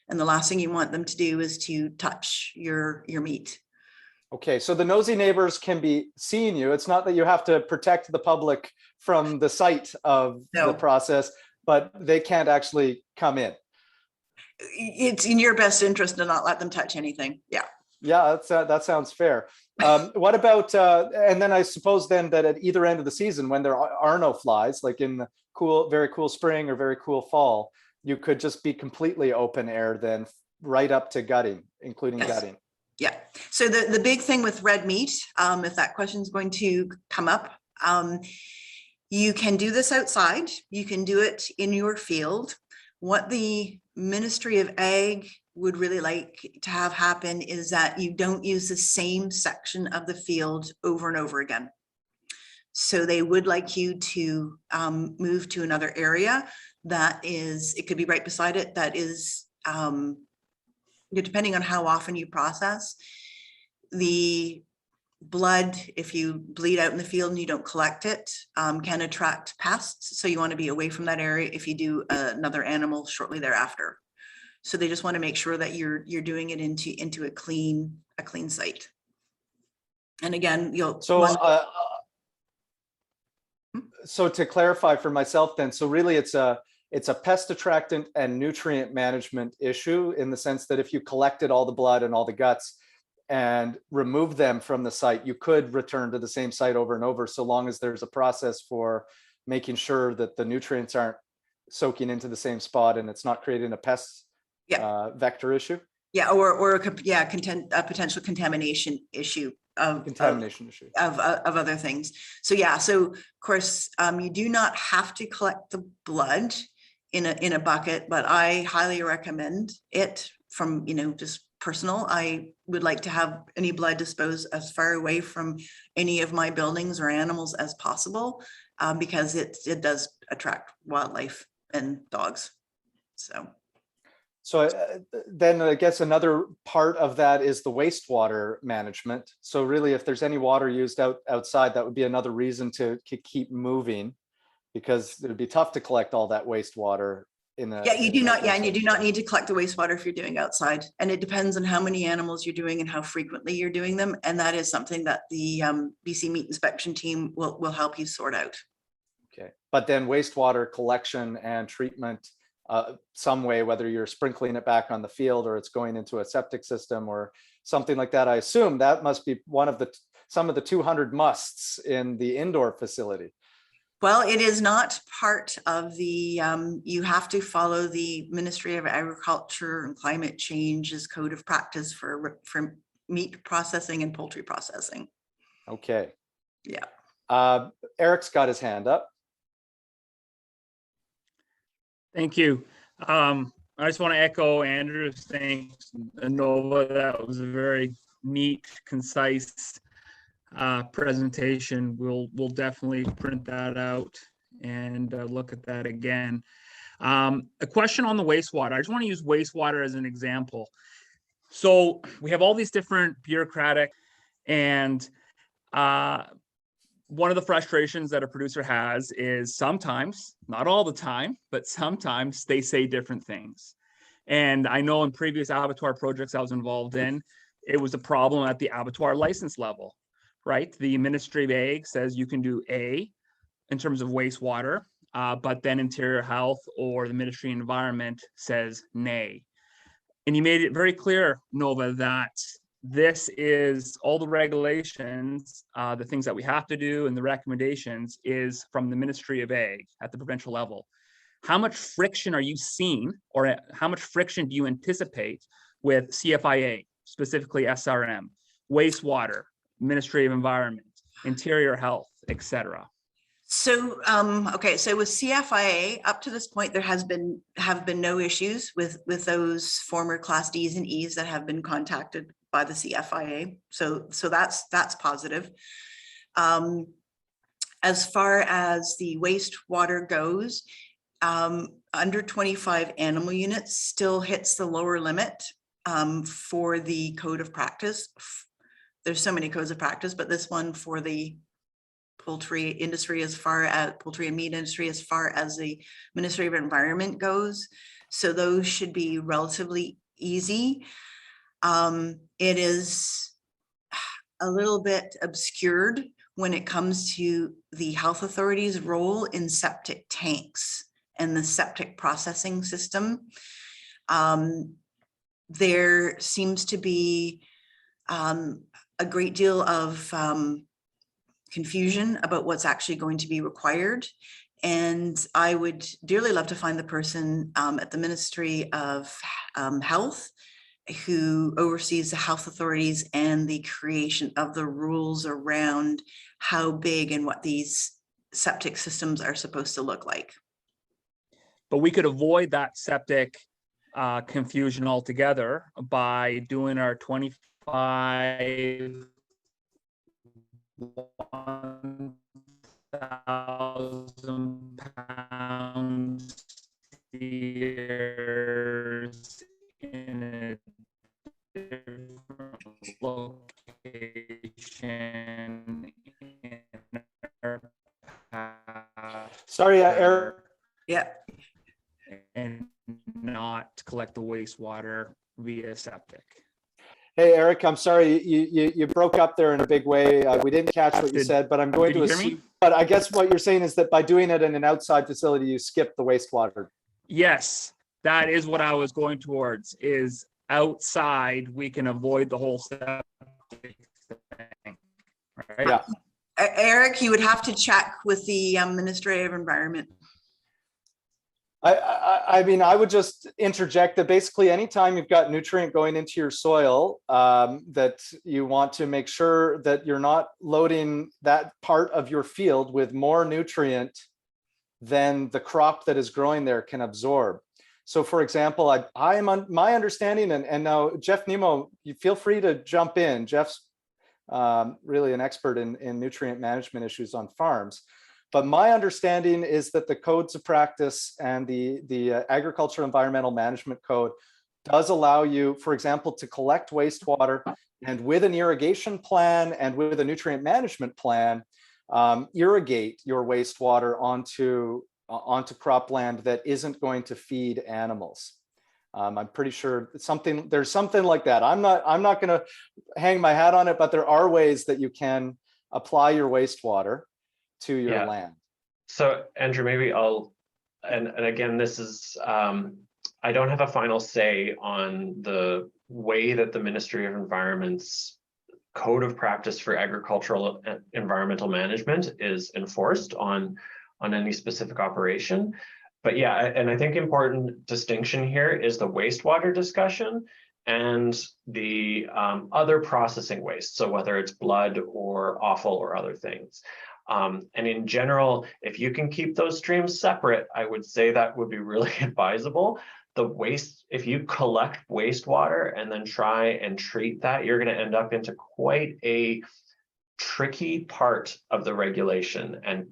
T: and the last thing you want them to do is to touch your meat.
A: Okay, so the nosy neighbors can be seeing you. It's not that you have to protect the public from the sight of the process, but they can't actually come in.
T: It's in your best interest to not let them touch anything.
A: Yeah, that sounds fair. What about, and then I suppose then that at either end of the season, when there are no flies, like in the very cool spring or very cool fall, you could just be completely open air then right up to gutting, including gutting.
T: Yeah. So the big thing with red meat, if that question is going to come up, you can do this outside. You can do it in your field. What the Ministry of Ag would really like to have happen is that you don't use the same section of the field over and over again. So they would like you to move to another area that is, it could be right beside it, that is, depending on how often you process, the blood, if you bleed out in the field and you don't collect it, can attract pests. So you want to be away from that area if you do another animal shortly thereafter. So they just want to make sure that you're doing it into a clean site. And again, you'll
A: so to clarify for myself then, so really it's a pest attractant and nutrient management issue, in the sense that if you collected all the blood and all the guts and remove them from the site, you could return to the same site over and over, so long as there's a process for making sure that the nutrients aren't soaking into the same spot and it's not creating a pest vector issue.
T: Yeah, or a potential contamination issue of other things. So yeah, so of course you do not have to collect the blood in a bucket, but I highly recommend it from, just personal. I would like to have any blood disposed as far away from any of my buildings or animals as possible, because it does attract wildlife and dogs.
A: So then I guess another part of that is the wastewater management. So really, if there's any water used outside, that would be another reason to keep moving, because it would be tough to collect all that wastewater in a.
T: Yeah, you do not. Yeah, and you do not need to collect the wastewater if you're doing outside. And it depends on how many animals you're doing and how frequently you're doing them. And that is something that the BC Meat Inspection team will help you sort out.
A: Okay, but then wastewater collection and treatment, some way, whether you're sprinkling it back on the field or it's going into a septic system or something like that. I assume that must be some of the 200 musts in the indoor facility.
T: Well, it is not part of the, you have to follow the Ministry of Agriculture and Climate Change's code of practice for meat processing and poultry processing.
A: Okay.
T: Yeah.
A: Eric's got his hand up.
H: Thank you. I just want to echo Andrew's thanks, Nova. That was a very neat, concise presentation. We'll definitely print that out and look at that again. A question on the wastewater. I just want to use wastewater as an example. So we have all these different bureaucratic, and one of the frustrations that a producer has is sometimes, not all the time, but sometimes they say different things. And I know in previous abattoir projects I was involved in, it was a problem at the abattoir license level, right? The Ministry of Ag says you can do A in terms of wastewater. but then Interior Health or the Ministry of Environment says nay. And you made it very clear, Nova, that this is all the regulations, the things that we have to do and the recommendations is from the Ministry of Ag at the provincial level. How much friction are you seeing, or how much friction do you anticipate with CFIA, specifically SRM, wastewater, Ministry of Environment, Interior Health, etc.?
T: So, okay, so with CFIA, up to this point, there have been no issues with those former Class Ds and Es that have been contacted by the CFIA. So that's positive. As far as the wastewater goes, under 25 animal units still hits the lower limit for the code of practice. There's so many codes of practice, but this one for the poultry industry, as far as poultry and meat industry, as far as the Ministry of Environment goes. So those should be relatively easy. It is a little bit obscured when it comes to the health authority's role in septic tanks and the septic processing system. There seems to be a great deal of confusion about what's actually going to be required. And I would dearly love to find the person at the Ministry of Health who oversees the health authorities and the creation of the rules around how big and what these septic systems are supposed to look like.
H: But we could avoid that septic confusion altogether by doing our 25 1,000 pound steers in a different location in our
A: Sorry, Eric.
T: Yeah.
H: And not collect the wastewater via septic.
A: Hey, Eric, I'm sorry, you broke up there in a big way. We didn't catch what you said, but I'm going to assume, but I guess what you're saying is that by doing it in an outside facility, you skip the wastewater.
H: Yes, that is what I was going towards, is outside, we can avoid the whole septic thing, right?
A: Yeah.
T: Eric, you would have to check with the Ministry of Environment.
A: I mean, I would just interject that basically anytime you've got nutrient going into your soil, that you want to make sure that you're not loading that part of your field with more nutrient than the crop that is growing there can absorb. So for example, I am on my understanding, and now Jeff Nemo, you feel free to jump in. Jeff's really an expert in nutrient management issues on farms. But my understanding is that the codes of practice and the Agricultural Environmental Management Code does allow you, for example, to collect wastewater, and with an irrigation plan and with a nutrient management plan, irrigate your wastewater onto cropland that isn't going to feed animals. I'm pretty sure there's something like that. I'm not going to hang my hat on it, but there are ways that you can apply your wastewater to your land.
J: So Andrew, maybe and again, this is, I don't have a final say on the way that the Ministry of Environment's Code of Practice for Agricultural and Environmental Management is enforced on any specific operation. But yeah, and I think important distinction here is the wastewater discussion and the other processing waste. So whether it's blood or offal or other things. And in general, if you can keep those streams separate, I would say that would be really advisable. The waste, if you collect wastewater and then try and treat that, you're going to end up into quite a tricky part of the regulation and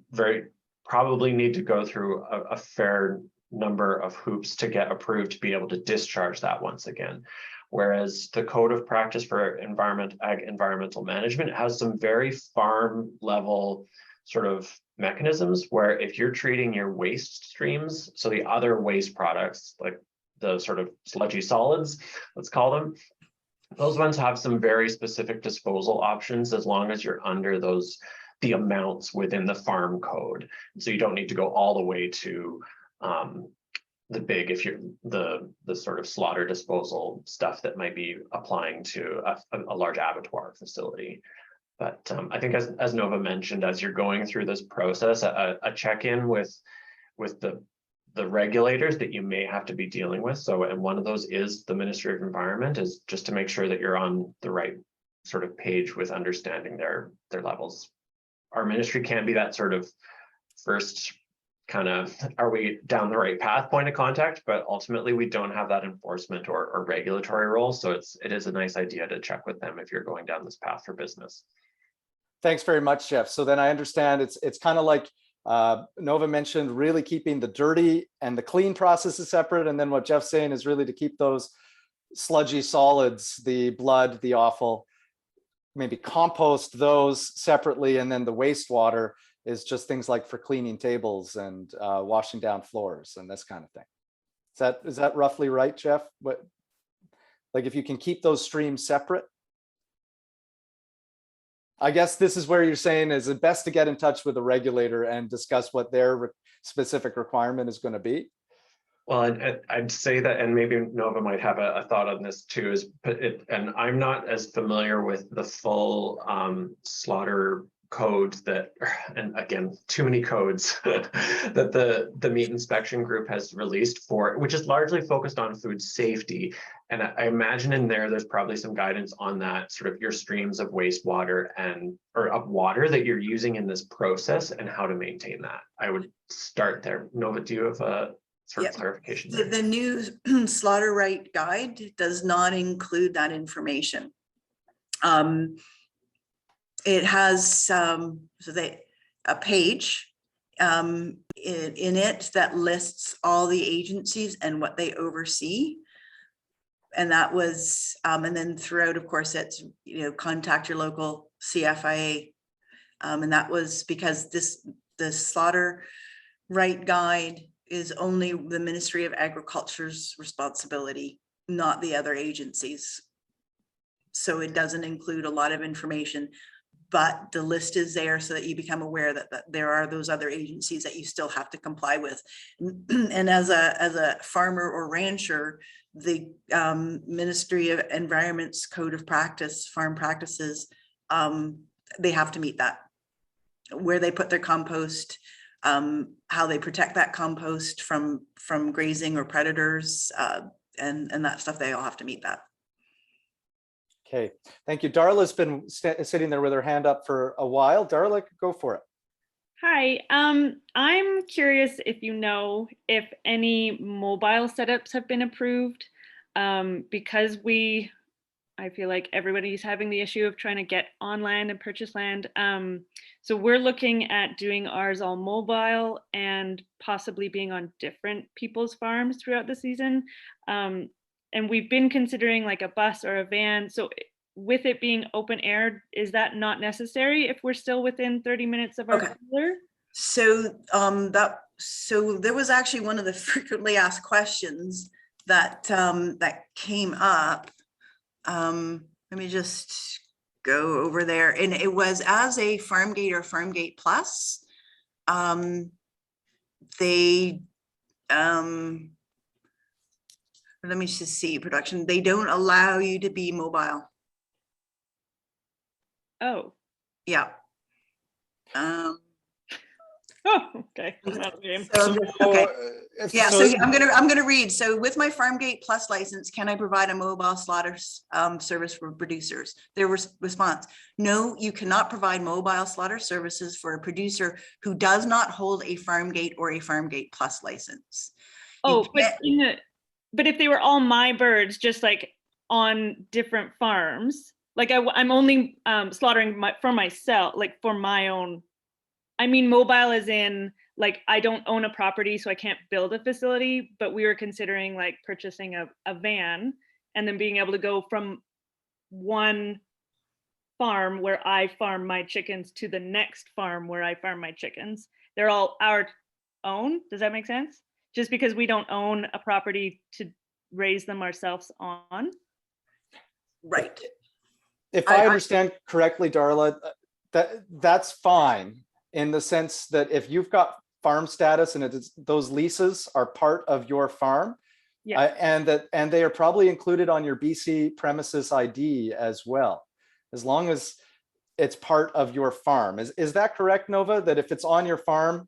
J: probably need to go through a fair number of hoops to get approved to be able to discharge that once again. Whereas the Code of Practice for Environmental Management has some very farm level sort of mechanisms where if you're treating your waste streams, so the other waste products, like the sort of sludgy solids, let's call them, those ones have some very specific disposal options as long as you're under those the amounts within the farm code. So you don't need to go all the way to the big, if you're the sort of slaughter disposal stuff that might be applying to a large abattoir facility. But I think as Nova mentioned, as you're going through this process, a check-in with the regulators that you may have to be dealing with. So, and one of those is the Ministry of Environment, is just to make sure that you're on the right sort of page with understanding their levels. Our ministry can be that sort of first kind of, are we down the right path point of contact, but ultimately we don't have that enforcement or regulatory role. So it is a nice idea to check with them if you're going down this path for business.
A: Thanks very much, Jeff. So then I understand it's kind of like Nova mentioned, really keeping the dirty and the clean processes separate. And then what Jeff's saying is really to keep those sludgy solids, the blood, the offal, maybe compost those separately. And then the wastewater is just things like for cleaning tables and washing down floors and this kind of thing. Is that roughly right, Jeff? What, like if you can keep those streams separate? I guess this is where you're saying is it best to get in touch with the regulator and discuss what their specific requirement is going to be?
J: Well, I'd say that, and maybe Nova might have a thought on this too, and I'm not as familiar with the full slaughter code that, and again, too many codes that the meat inspection group has released for, which is largely focused on food safety. And I imagine in there's probably some guidance on that, sort of your streams of wastewater or of water that you're using in this process and how to maintain that. I would start there. Nova, do you have a sort of clarification?
T: The new SlaughterRight guide does not include that information. It has a page in it that lists all the agencies and what they oversee. And that was, and then throughout, of course, it's, contact your local CFIA. And that was because the SlaughterRight guide is only the Ministry of Agriculture's responsibility, not the other agencies. So it doesn't include a lot of information, but the list is there so that you become aware that there are those other agencies that you still have to comply with. And as a farmer or rancher, the Ministry of Environment's Code of Practice, farm practices, they have to meet that. Where they put their compost, how they protect that compost from grazing or predators, and that stuff, they all have to meet that.
A: Okay, thank you. Darla's been sitting there with her hand up for a while. Darla, go for it.
G: Hi, I'm curious if you know if any mobile setups have been approved, because I feel like everybody's having the issue of trying to get on land and purchase land. So we're looking at doing ours all mobile and possibly being on different people's farms throughout the season. And we've been considering like a bus or a van. So with it being open air, is that not necessary if we're still within 30 minutes of our cooler?
T: So so there was actually one of the frequently asked questions that that came up. Let me just go over there, and it was as a Farmgate or Farmgate Plus. They let me just see production. They don't allow you to be mobile.
G: Oh.
T: Yeah.
G: Oh, okay.
T: Okay. Yeah, so I'm gonna read. So with my Farmgate Plus license, can I provide a mobile slaughter service for producers? Their response: no, you cannot provide mobile slaughter services for a producer who does not hold a Farmgate or a Farmgate Plus license.
G: Oh, but if they were all my birds, just like on different farms, like I'm only slaughtering for myself, like for my own. I mean, mobile as in like I don't own a property, so I can't build a facility, but we were considering like purchasing a van and then being able to go from one farm where I farm my chickens to the next farm where I farm my chickens. They're all our own. Does that make sense? Just because we don't own a property to raise them ourselves on.
T: Right.
A: If I understand correctly, Darla, That's fine in the sense that if you've got farm status and those leases are part of your farm,
G: Yeah.
A: and they are probably included on your BC premises ID as well, as long as it's part of your farm. Is that correct, Nova? That if it's on your farm?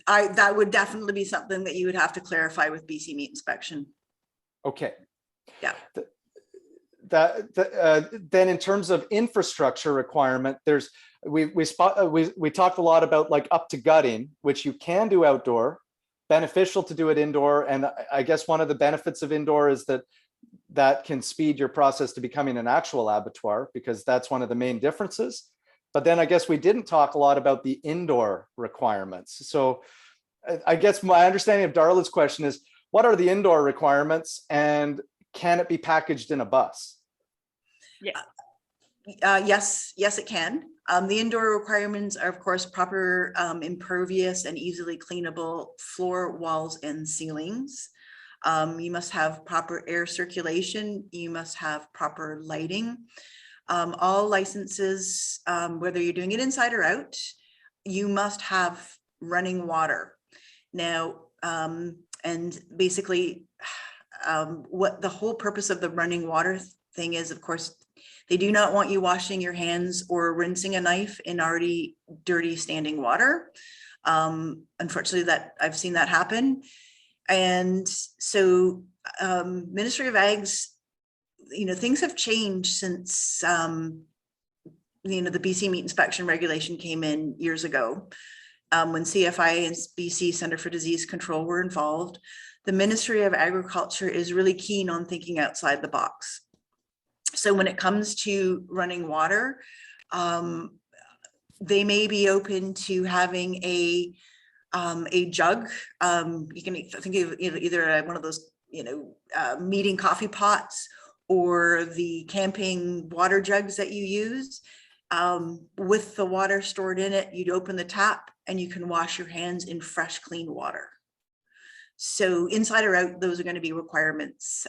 T: That would definitely be something that you would have to clarify with BC Meat Inspection.
A: Okay.
T: Yeah.
A: Then in terms of infrastructure requirement, we talked a lot about like up to gutting, which you can do outdoor, beneficial to do it indoor. And I guess one of the benefits of indoor is that can speed your process to becoming an actual abattoir, because that's one of the main differences. But then I guess we didn't talk a lot about the indoor requirements. So I guess my understanding of Darla's question is, what are the indoor requirements, and can it be packaged in a bus?
G: Yeah.
T: Yes, it can. The indoor requirements are, of course, proper impervious and easily cleanable floor, walls, and ceilings. You must have proper air circulation. You must have proper lighting. All licenses, whether you're doing it inside or out, you must have running water. Now, and basically, what the whole purpose of the running water thing is, of course, they do not want you washing your hands or rinsing a knife in already dirty standing water. Unfortunately, I've seen that happen. And so Ministry of Ag's, things have changed since, the BC Meat Inspection regulation came in years ago. When CFI and BC Center for Disease Control were involved, the Ministry of Agriculture is really keen on thinking outside the box. So when it comes to running water, they may be open to having a jug. You can think of either one of those, meeting coffee pots, or the camping water jugs that you use. With the water stored in it, you'd open the tap and you can wash your hands in fresh, clean water. So inside or out, those are going to be requirements.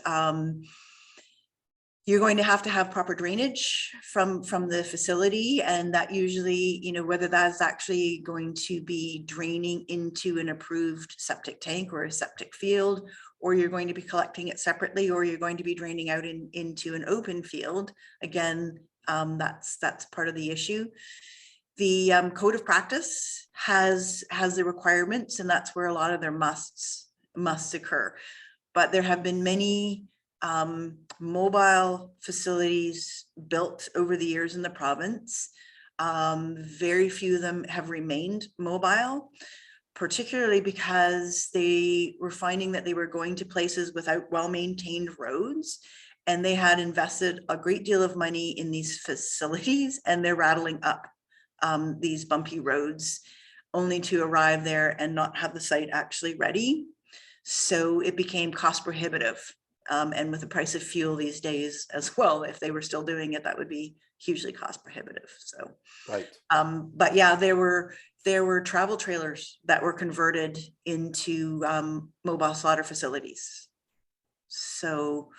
T: You're going to have proper drainage from the facility, and that usually, whether that's actually going to be draining into an approved septic tank or a septic field, or you're going to be collecting it separately, or you're going to be draining out into an open field. Again, that's part of the issue. The code of practice has the requirements, and that's where a lot of their musts occur. But there have been many mobile facilities built over the years in the province. Very few of them have remained mobile, particularly because they were finding that they were going to places without well-maintained roads, and they had invested a great deal of money in these facilities, and they're rattling up these bumpy roads only to arrive there and not have the site actually ready. So it became cost prohibitive. And with the price of fuel these days as well, if they were still doing it, that would be hugely cost prohibitive. So,
A: right.
T: But yeah, there were travel trailers that were converted into mobile slaughter facilities. So,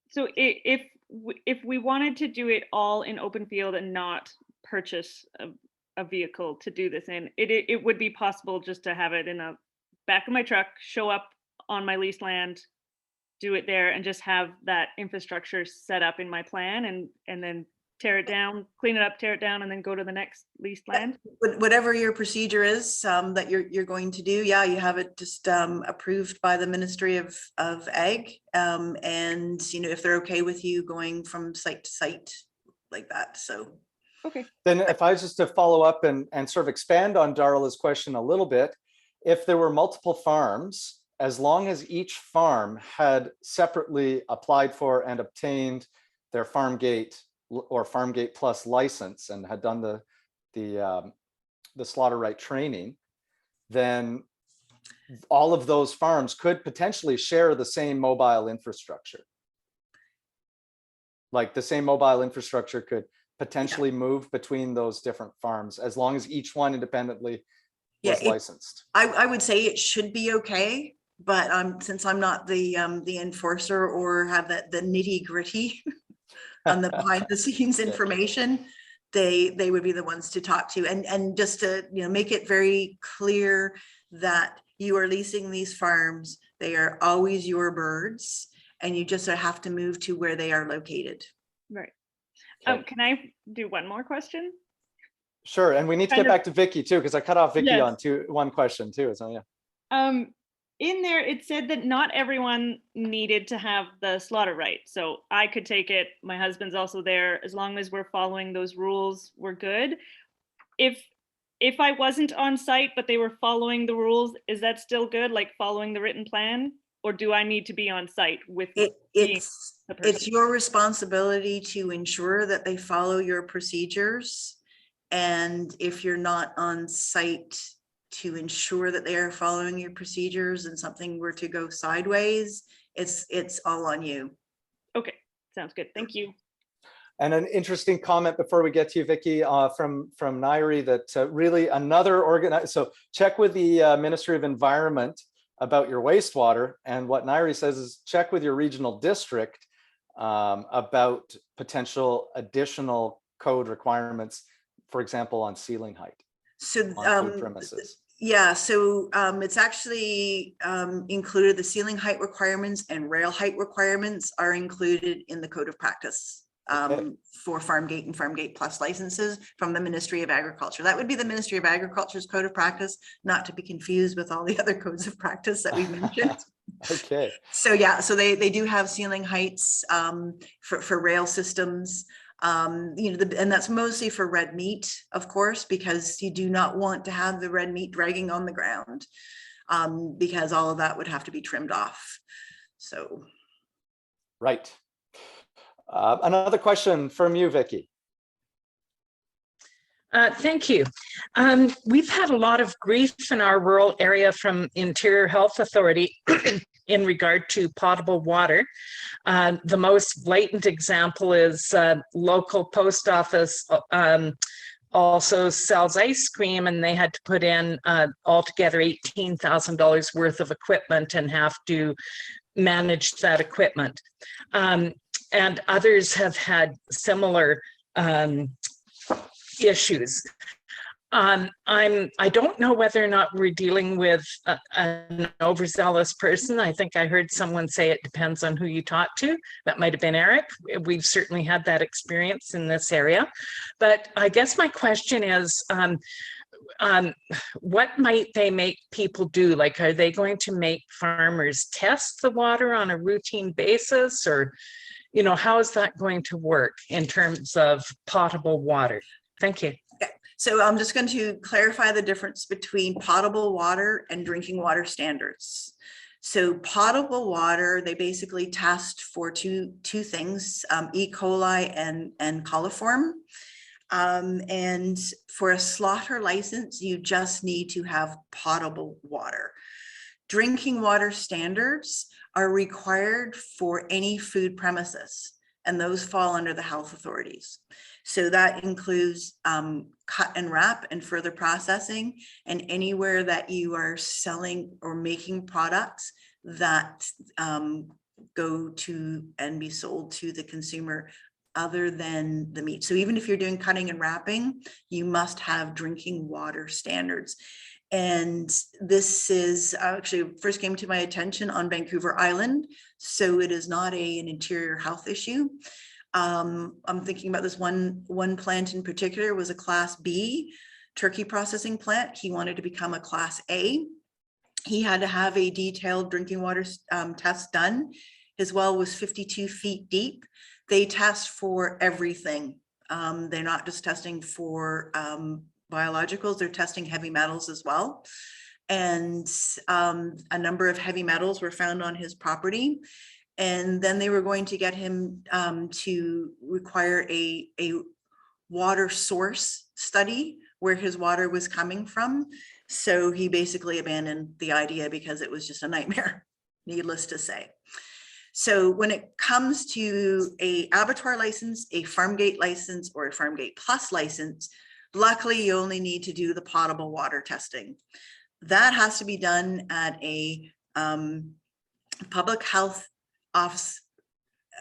G: so if we wanted to do it all in open field and not purchase a vehicle to do this in, it would be possible just to have it in the back of my truck, show up on my leased land, do it there, and just have that infrastructure set up in my plan, and then tear it down, clean it up, tear it down, and then go to the next leased land.
T: Whatever your procedure is that you're going to do, yeah, you have it just approved by the Ministry of Ag, and if they're okay with you going from site to site like that. So
G: okay.
A: Then if I was just to follow up and sort of expand on Darla's question a little bit, if there were multiple farms, as long as each farm had separately applied for and obtained their Farmgate or Farmgate Plus license and had done the SlaughterRight training, then all of those farms could potentially share the same mobile infrastructure. Like the same mobile infrastructure could potentially move between those different farms as long as each one independently was licensed.
T: I would say it should be okay, but since I'm not the enforcer or have the nitty gritty on the behind the scenes information, they would be the ones to talk to. And just to, you know, make it very clear that you are leasing these farms. They are always your birds, and you just have to move to where they are located.
G: Right.
A: Okay.
G: Can I do one more question?
A: Sure, and we need to
G: Kind
A: get
G: of-
A: back to Vicky too, because I cut off Vicky
G: Yes.
A: on one question too. So yeah.
G: In there, it said that not everyone needed to have the SlaughterRight. So I could take it. My husband's also there. As long as we're following those rules, we're good. If I wasn't on site, but they were following the rules, is that still good? Like following the written plan? Or do I need to be on site with
T: It's your responsibility to ensure that they follow your procedures. And if you're not on site to ensure that they are following your procedures and something were to go sideways, it's all on you.
G: Okay, sounds good. Thank you.
A: And an interesting comment before we get to you, Vicky, from Nairi, that really another so check with the Ministry of Environment about your wastewater. And what Nairi says is check with your regional district about potential additional code requirements, for example, on ceiling height.
T: So
A: on food premises.
T: Yeah, so it's actually included. The ceiling height requirements and rail height requirements are included in the code of practice for Farmgate and Farmgate Plus licenses from the Ministry of Agriculture. That would be the Ministry of Agriculture's code of practice, not to be confused with all the other codes of practice that we mentioned.
A: Okay.
T: So yeah, so they do have ceiling heights for rail systems. You know, and that's mostly for red meat, of course, because you do not want to have the red meat dragging on the ground, because all of that would have to be trimmed off. So,
A: right. Another question from you, Vicky.
S: Thank you. We've had a lot of grief in our rural area from Interior Health Authority in regard to potable water. The most blatant example is local post office also sells ice cream, and they had to put in altogether $18,000 worth of equipment and have to manage that equipment. And others have had similar issues. I don't know whether or not we're dealing with an overzealous person. I think I heard someone say it depends on who you talk to. That might have been Eric. We've certainly had that experience in this area. But I guess my question is, what might they make people do? Like, are they going to make farmers test the water on a routine basis? Or, you know, how is that going to work in terms of potable water? Thank you.
T: So I'm just going to clarify the difference between potable water and drinking water standards. So potable water, they basically test for two things, E. coli and coliform. And for a slaughter license, you just need to have potable water. Drinking water standards are required for any food premises, and those fall under the health authorities. So that includes cut and wrap and further processing, and anywhere that you are selling or making products that go to and be sold to the consumer other than the meat. So even if you're doing cutting and wrapping, you must have drinking water standards. And this is actually first came to my attention on Vancouver Island. So it is not an interior health issue. I'm thinking about this one plant in particular was a Class B turkey processing plant. He wanted to become a Class A. He had to have a detailed drinking water test done. His well was 52 feet deep. They test for everything. They're not just testing for biologicals, they're testing heavy metals as well. And a number of heavy metals were found on his property. And then they were going to get him to require a water source study where his water was coming from. So he basically abandoned the idea because it was just a nightmare, needless to say. So when it comes to a abattoir license, a Farmgate license, or a Farmgate Plus license, luckily you only need to do the potable water testing. That has to be done at a public health office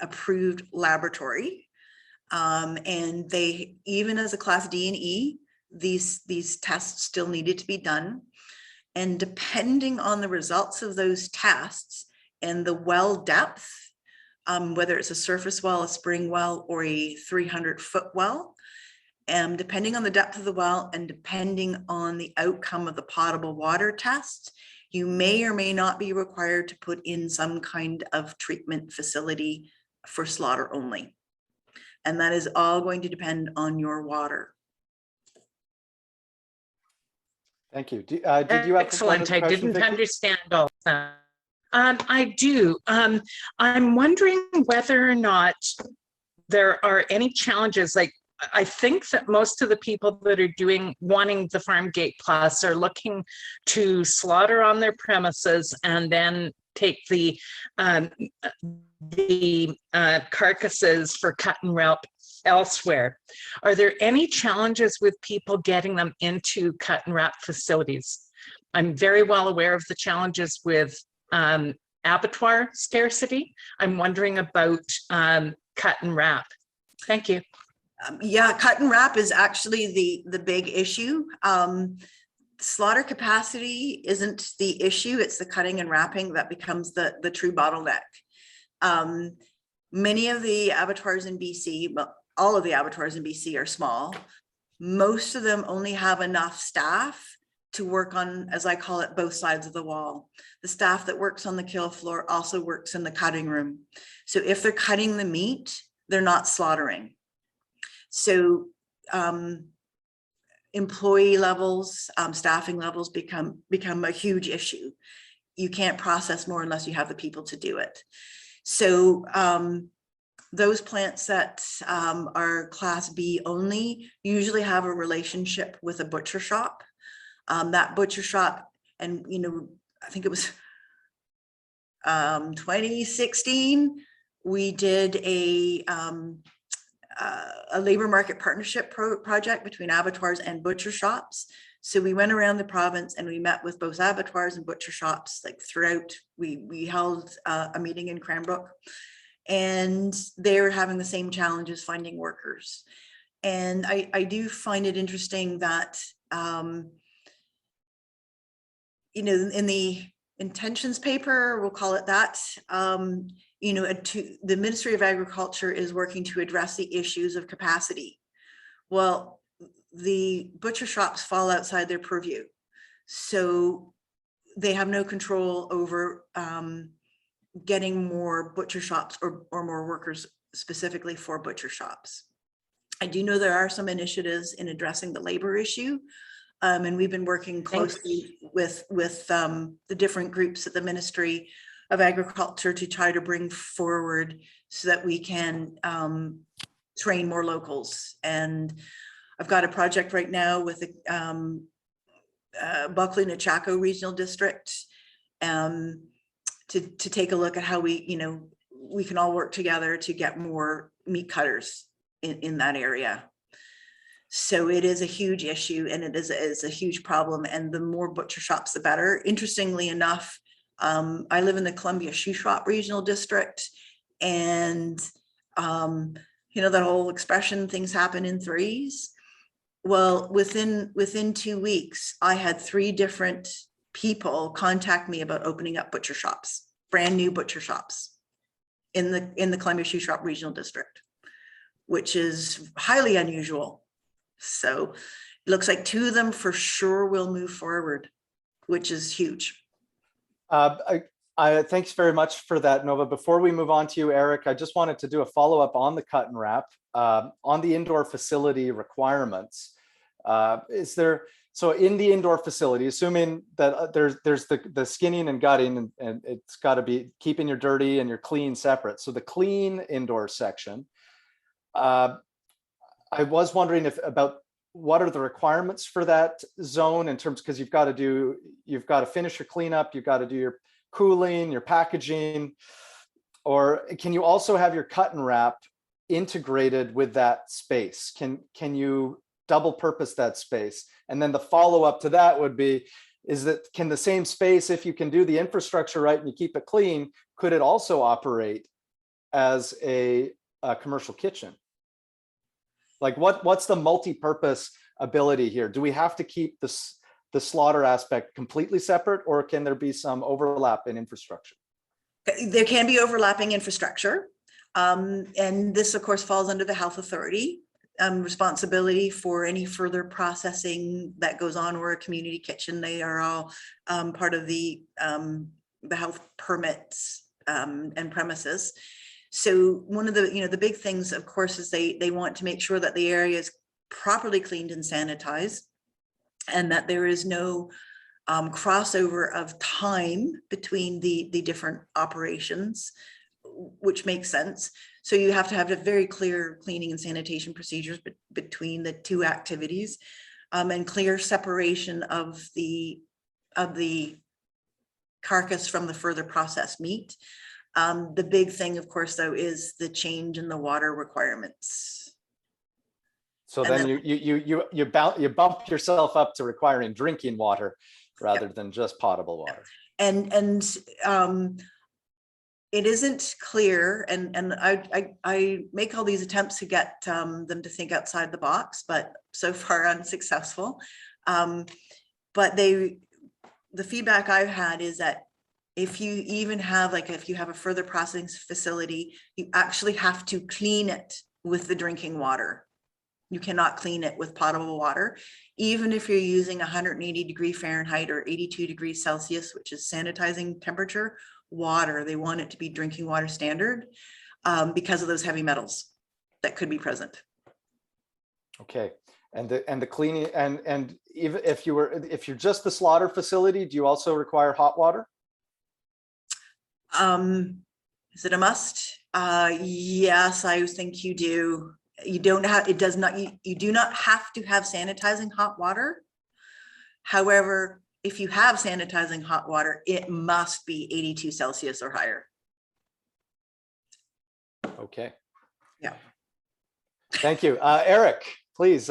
T: approved laboratory. And they, even as a class D and E, these tests still needed to be done. And depending on the results of those tests and the well depth, whether it's a surface well, a spring well, or a 300-foot well, depending on the depth of the well and depending on the outcome of the potable water test, you may or may not be required to put in some kind of treatment facility for slaughter only. And that is all going to depend on your water.
A: Thank you. Did you have one
S: Excellent.
A: other
S: I
A: question,
S: didn't
A: Vicky?
S: understand all that. I do. I'm wondering whether or not there are any challenges. Like, I think that most of the people that are wanting the Farmgate Plus are looking to slaughter on their premises and then take the carcasses for cut and wrap elsewhere. Are there any challenges with people getting them into cut and wrap facilities? I'm very well aware of the challenges with abattoir scarcity. I'm wondering about cut and wrap. Thank you.
T: Yeah, cut and wrap is actually the big issue. Slaughter capacity isn't the issue, it's the cutting and wrapping that becomes the true bottleneck. Many of the abattoirs in BC, well, all of the abattoirs in BC are small. Most of them only have enough staff to work on, as I call it, both sides of the wall. The staff that works on the kill floor also works in the cutting room. So if they're cutting the meat, they're not slaughtering. So employee levels, staffing levels become a huge issue. You can't process more unless you have the people to do it. So those plants that are class B only usually have a relationship with a butcher shop. That butcher shop, and I think it was 2016, we did a labor market partnership project between abattoirs and butcher shops. So we went around the province and we met with both abattoirs and butcher shops like throughout. We held a meeting in Cranbrook, and they were having the same challenges finding workers. And I do find it interesting that in the intentions paper, we'll call it that, the Ministry of Agriculture is working to address the issues of capacity. Well, the butcher shops fall outside their purview. So they have no control over getting more butcher shops or more workers specifically for butcher shops. I do know there are some initiatives in addressing the labor issue. And we've been working closely with the different groups at the Ministry of Agriculture to try to bring forward so that we can train more locals. And I've got a project right now with the Buckley-Nechako Regional District to take a look at how we can all work together to get more meat cutters in that area. So it is a huge issue, and it is a huge problem. And the more butcher shops, the better. Interestingly enough, I live in the Columbia Shoe Shop Regional District, and that whole expression, things happen in threes. Well, within 2 weeks, I had 3 different people contact me about opening up butcher shops, brand new butcher shops in the Columbia Shoe Shop Regional District, which is highly unusual. So it looks like 2 of them for sure will move forward, which is huge.
A: Thanks very much for that, Nova. Before we move on to you, Eric, I just wanted to do a follow-up on the cut and wrap, on the indoor facility requirements. So in the indoor facility, assuming that there's the skinning and gutting, and it's got to be keeping your dirty and your clean separate. So the clean indoor section, I was wondering about what are the requirements for that zone in terms, because you've got to finish your cleanup, you've got to do your cooling, your packaging, or can you also have your cut and wrap integrated with that space? Can you double purpose that space? And then the follow up to that would be, can the same space, if you can do the infrastructure right and you keep it clean, could it also operate as a commercial kitchen? Like what's the multi-purpose ability here? Do we have to keep the slaughter aspect completely separate, or can there be some overlap in infrastructure?
T: There can be overlapping infrastructure. And this, of course, falls under the health authority responsibility for any further processing that goes on, or a community kitchen. They are all part of the health permits and premises. So one of the, the big things, of course, is they want to make sure that the area is properly cleaned and sanitized, and that there is no crossover of time between the different operations, which makes sense. So you have to have a very clear cleaning and sanitation procedures between the two activities, and clear separation of the carcass from the further processed meat. The big thing, of course, though, is the change in the water requirements.
A: So then you bump yourself up to requiring drinking water rather than just potable water.
T: And it isn't clear, and I make all these attempts to get them to think outside the box, but so far unsuccessful. But the feedback I've had is that if you even have, if you have a further processing facility, you actually have to clean it with the drinking water. You cannot clean it with potable water, even if you're using 180°F or 82°C, which is sanitizing temperature water. They want it to be drinking water standard because of those heavy metals that could be present.
A: Okay, and the cleaning, and even if you're just the slaughter facility, do you also require hot water?
T: Is it a must? Yes, I think you do. You don't have, it does not, you do not have to have sanitizing hot water. However, if you have sanitizing hot water, it must be 82°C or higher.
A: Okay.
T: Yeah.
A: Thank you. Eric, please.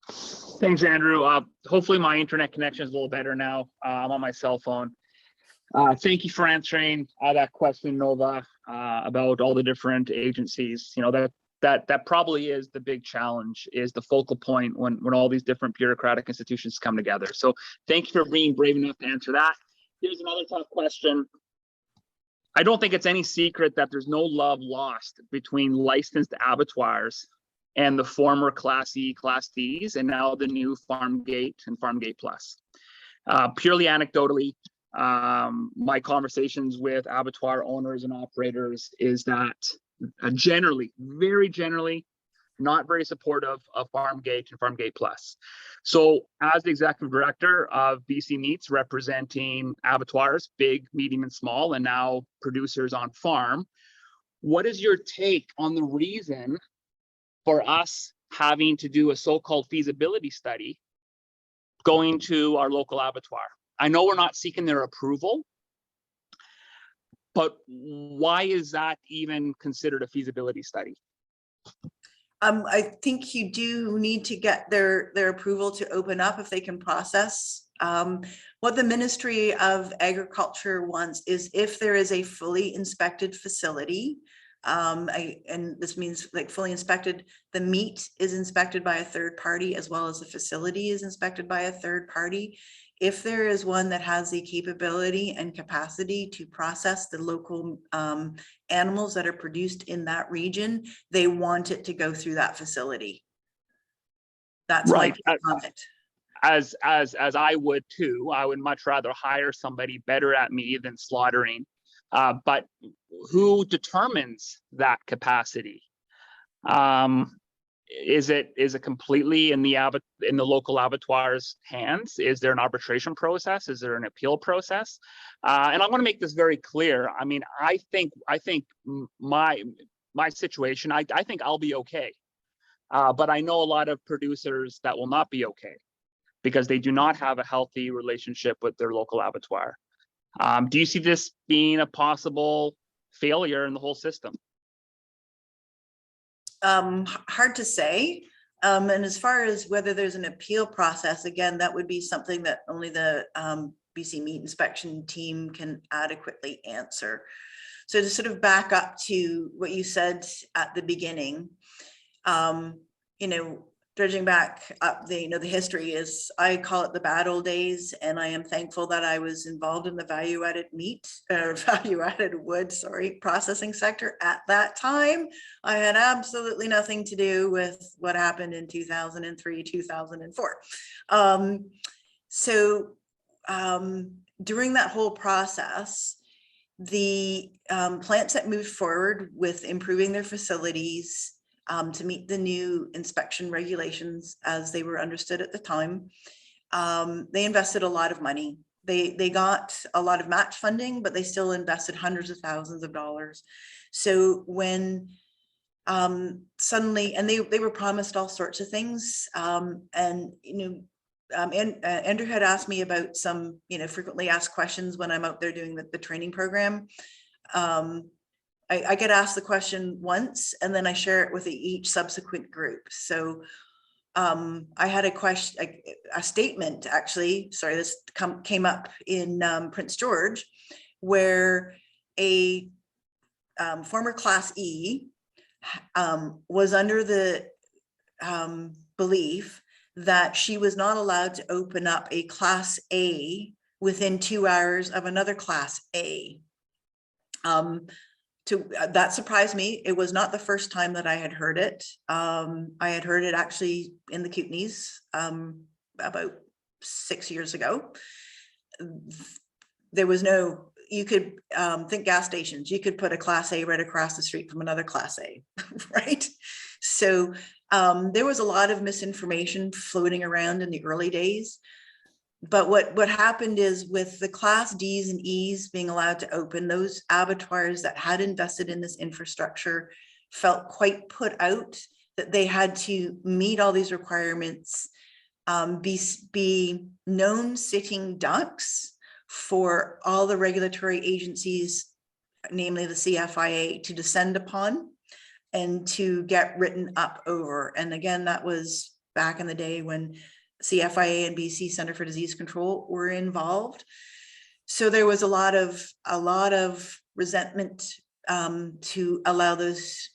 H: Thanks, Andrew. Hopefully my internet connection is a little better now. I'm on my cell phone. Thank you for answering that question, Nova, about all the different agencies. That probably is the big challenge, is the focal point when all these different bureaucratic institutions come together. So thank you for being brave enough to answer that. Here's another tough question. I don't think it's any secret that there's no love lost between licensed abattoirs and the former Class E, Class Ds, and now the new Farmgate and Farmgate Plus. Purely anecdotally, my conversations with abattoir owners and operators is that generally, very generally, not very supportive of Farmgate and Farmgate Plus. So as the executive director of BC Meats, representing abattoirs, big, medium, and small, and now producers on farm, what is your take on the reason for us having to do a so-called feasibility study going to our local abattoir? I know we're not seeking their approval, but why is that even considered a feasibility study?
T: I think you do need to get their approval to open up if they can process. What the Ministry of Agriculture wants is if there is a fully inspected facility, and this means fully inspected, the meat is inspected by a third party as well as the facility is inspected by a third party. If there is one that has the capability and capacity to process the local animals that are produced in that region, they want it to go through that facility. That's
H: right.
T: My comment.
H: As I would too. I would much rather hire somebody better at me than slaughtering. But who determines that capacity? Is it completely in the local abattoir's hands? Is there an arbitration process? Is there an appeal process? And I want to make this very clear. I mean, I think my situation, I think I'll be okay. But I know a lot of producers that will not be okay because they do not have a healthy relationship with their local abattoir. Do you see this being a possible failure in the whole system?
T: Hard to say. And as far as whether there's an appeal process, again, that would be something that only the BC Meat Inspection team can adequately answer. So to sort of back up to what you said at the beginning, you know, dredging back up the history is, I call it the bad old days, and I am thankful that I was involved in the value-added wood processing sector at that time. I had absolutely nothing to do with what happened in 2003, 2004. During that whole process, the plants that moved forward with improving their facilities to meet the new inspection regulations as they were understood at the time, they invested a lot of money. They got a lot of match funding, but they still invested hundreds of thousands of dollars. So when suddenly, and they were promised all sorts of things, and you know, Andrew had asked me about some, you know, frequently asked questions when I'm out there doing the training program. I get asked the question once, and then I share it with each subsequent group. So I had a statement, actually, sorry, this came up in Prince George, where a former Class E was under the belief that she was not allowed to open up a Class A within 2 hours of another Class A. That surprised me. It was not the first time that I had heard it. I had heard it actually in the Kootenays about 6 years ago. There was no, you could think gas stations, you could put a Class A right across the street from another Class A, right? So there was a lot of misinformation floating around in the early days. But what happened is, with the Class Ds and Es being allowed to open, those abattoirs that had invested in this infrastructure felt quite put out that they had to meet all these requirements, be known sitting ducks for all the regulatory agencies, namely the CFIA, to descend upon and to get written up over. And again, that was back in the day when CFIA and BC Center for Disease Control were involved. So there was a lot of resentment to allow those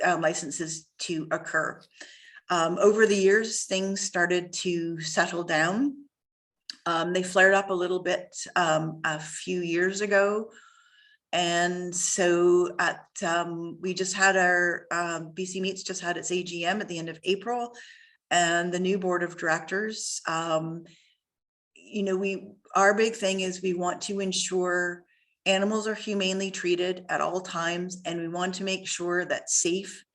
T: licenses to occur. Over the years, things started to settle down. They flared up a little bit a few years ago. And so we just had our BC Meats just had its AGM at the end of April. And the new board of directors, you know, our big thing is we want to ensure animals are humanely treated at all times, and we want to make sure that safe,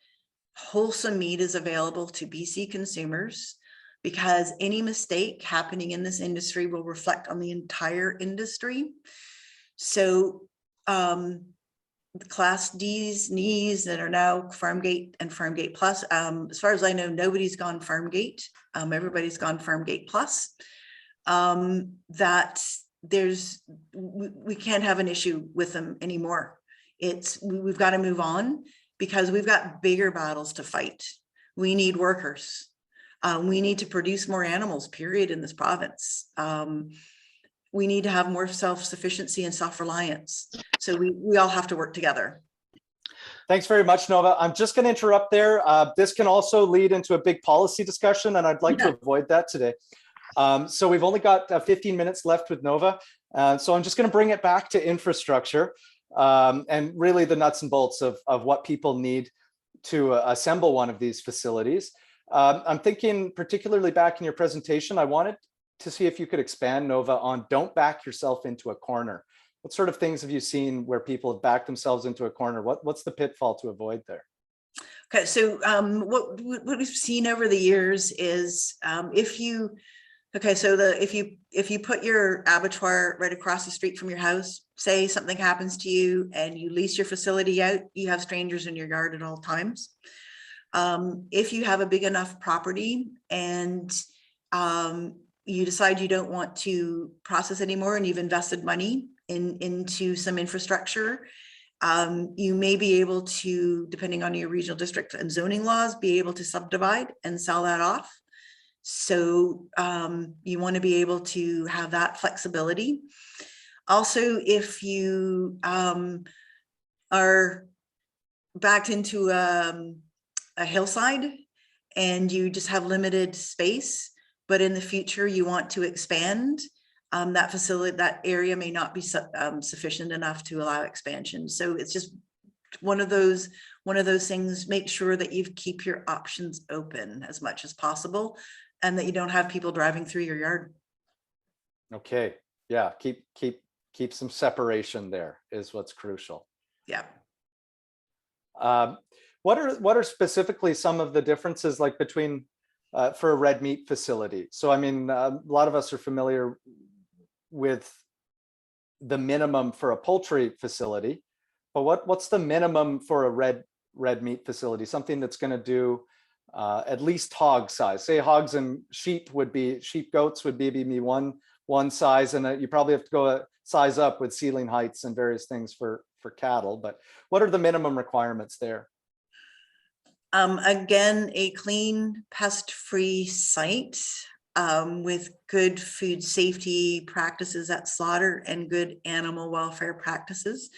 T: wholesome meat is available to BC consumers, because any mistake happening in this industry will reflect on the entire industry. So the Class Ds and Es that are now Farmgate and Farmgate Plus. As far as I know, nobody's gone Farmgate. Everybody's gone Farmgate Plus. That we can't have an issue with them anymore. We've got to move on, because we've got bigger battles to fight. We need workers. We need to produce more animals, period, in this province. We need to have more self-sufficiency and self-reliance. So we all have to work together.
A: Thanks very much, Nova. I'm just going to interrupt there. This can also lead into a big policy discussion, and I'd like to avoid that today. So we've only got 15 minutes left with Nova. So I'm just going to bring it back to infrastructure and really the nuts and bolts of what people need to assemble one of these facilities. I'm thinking particularly back in your presentation, I wanted to see if you could expand, Nova, on don't back yourself into a corner. What sort of things have you seen where people have backed themselves into a corner? What's the pitfall to avoid there?
T: Okay, so what we've seen over the years is if you put your abattoir right across the street from your house, say something happens to you and you lease your facility out, you have strangers in your yard at all times. If you have a big enough property and you decide you don't want to process anymore and you've invested money into some infrastructure, you may be able to, depending on your regional district and zoning laws, be able to subdivide and sell that off. So you want to be able to have that flexibility. Also, if you are backed into a hillside and you just have limited space, but in the future you want to expand, that facility, that area may not be sufficient enough to allow expansion. So it's just one of those things. Make sure that you keep your options open as much as possible, and that you don't have people driving through your yard.
A: Okay, yeah, keep some separation there is what's crucial.
T: Yeah.
A: What are specifically some of the differences like between for a red meat facility? So I mean, a lot of us are familiar with the minimum for a poultry facility, but what's the minimum for a red meat facility? Something that's going to do at least hog size. Say hogs and sheep goats would be one size, and you probably have to go a size up with ceiling heights and various things for cattle. But what are the minimum requirements there?
T: Again, a clean, pest-free site with good food safety practices at slaughter and good animal welfare practices.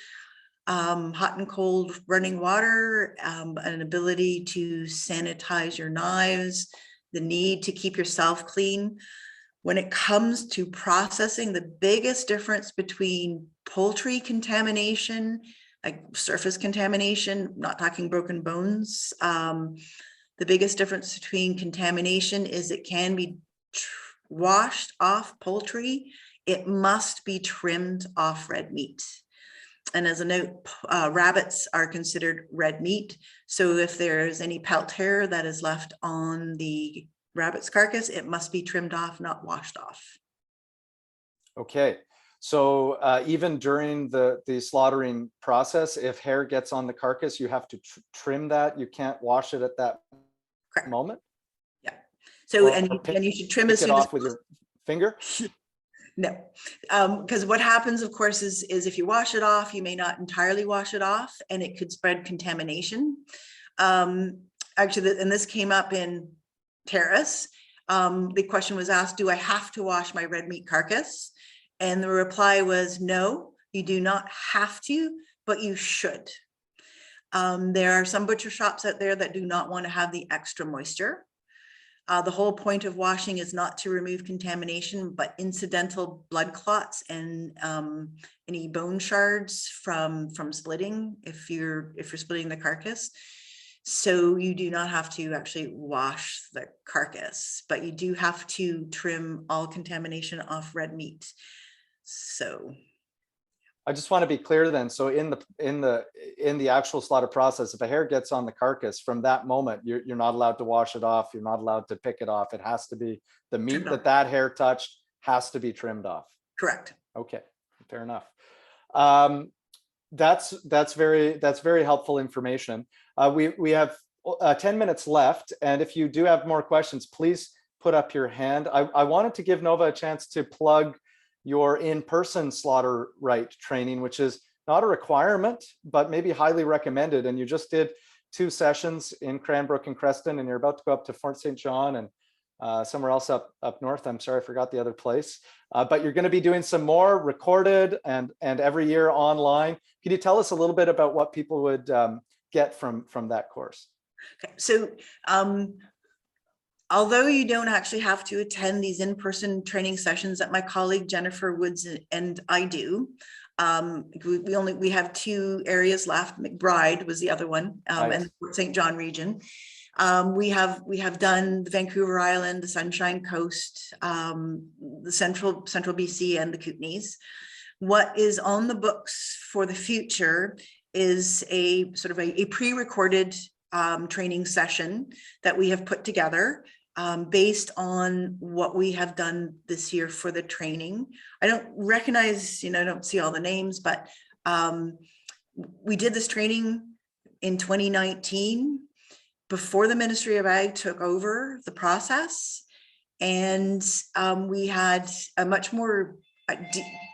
T: Hot and cold running water, an ability to sanitize your knives, the need to keep yourself clean. When it comes to processing, the biggest difference between poultry contamination, like surface contamination, not talking broken bones, the biggest difference between contamination is it can be washed off poultry. It must be trimmed off red meat. And as a note, rabbits are considered red meat. So if there's any pelt hair that is left on the rabbit's carcass, it must be trimmed off, not washed off.
A: Okay, so even during the slaughtering process, if hair gets on the carcass, you have to trim that. You can't wash it at that moment.
T: Yeah. So and you should trim as soon as
A: off with your finger.
T: No, because what happens, of course, is if you wash it off, you may not entirely wash it off, and it could spread contamination. Actually, and this came up in Terrace. The question was asked, do I have to wash my red meat carcass? And the reply was, no, you do not have to, but you should. There are some butcher shops out there that do not want to have the extra moisture. The whole point of washing is not to remove contamination, but incidental blood clots and any bone shards from splitting if you're splitting the carcass. So you do not have to actually wash the carcass, but you do have to trim all contamination off red meat. So
A: I just want to be clear then. So in the actual slaughter process, if a hair gets on the carcass, from that moment, you're not allowed to wash it off. You're not allowed to pick it off. It has to be the meat that hair touched has to be trimmed off.
T: Correct.
A: Okay, fair enough. That's very helpful information. We have 10 minutes left, and if you do have more questions, please put up your hand. I wanted to give Nova a chance to plug your in-person SlaughterRight training, which is not a requirement, but maybe highly recommended. And you just did 2 sessions in Cranbrook and Creston, and you're about to go up to Fort St. John and somewhere else up north. I'm sorry, I forgot the other place. But you're going to be doing some more recorded and every year online. Can you tell us a little bit about what people would get from that course?
T: Okay, so although you don't actually have to attend these in-person training sessions that my colleague Jennifer Woods and I do, we have 2 areas left. McBride was the other one, and the Fort St. John region. We have done the Vancouver Island, the Sunshine Coast, the central BC, and the Kootenays. What is on the books for the future is a sort of a pre-recorded training session that we have put together based on what we have done this year for the training. I don't recognize, I don't see all the names, but we did this training in 2019 before the Ministry of Ag took over the process. And we had a much more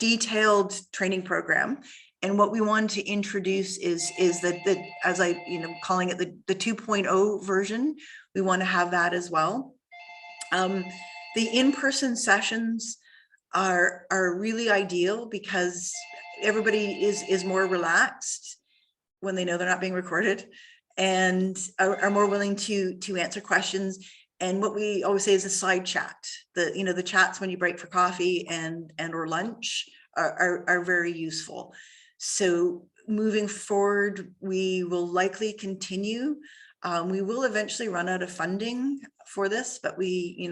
T: detailed training program. And what we wanted to introduce is that as calling it the 2.0 version, we want to have that as well. The in-person sessions are really ideal because everybody is more relaxed when they know they're not being recorded, and are more willing to answer questions. And what we always say is a side chat. The chats when you break for coffee and or lunch are very useful. So moving forward, we will likely continue. We will eventually run out of funding for this, but we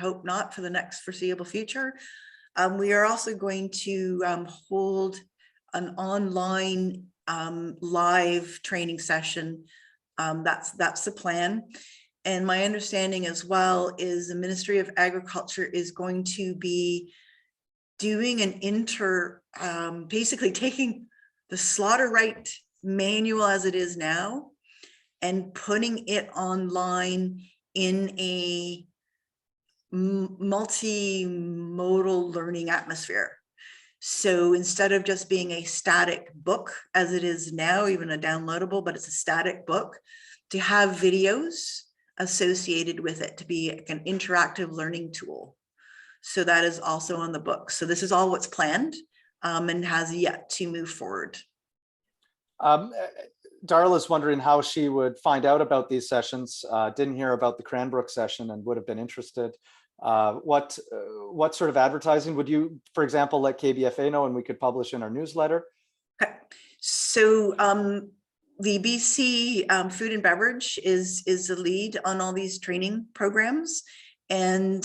T: hope not for the next foreseeable future. We are also going to hold an online live training session. That's the plan. And my understanding as well is the Ministry of Agriculture is going to be doing an basically taking the SlaughterRight manual as it is now and putting it online in a multimodal learning atmosphere. So instead of just being a static book as it is now, even a downloadable, but it's a static book, to have videos associated with it to be an interactive learning tool. So that is also on the book. So this is all what's planned and has yet to move forward.
A: Darla's wondering how she would find out about these sessions. Didn't hear about the Cranbrook session and would have been interested. What sort of advertising would you, for example, let KBFA know and we could publish in our newsletter?
T: Okay. So the BC Food and Beverage is the lead on all these training programs, and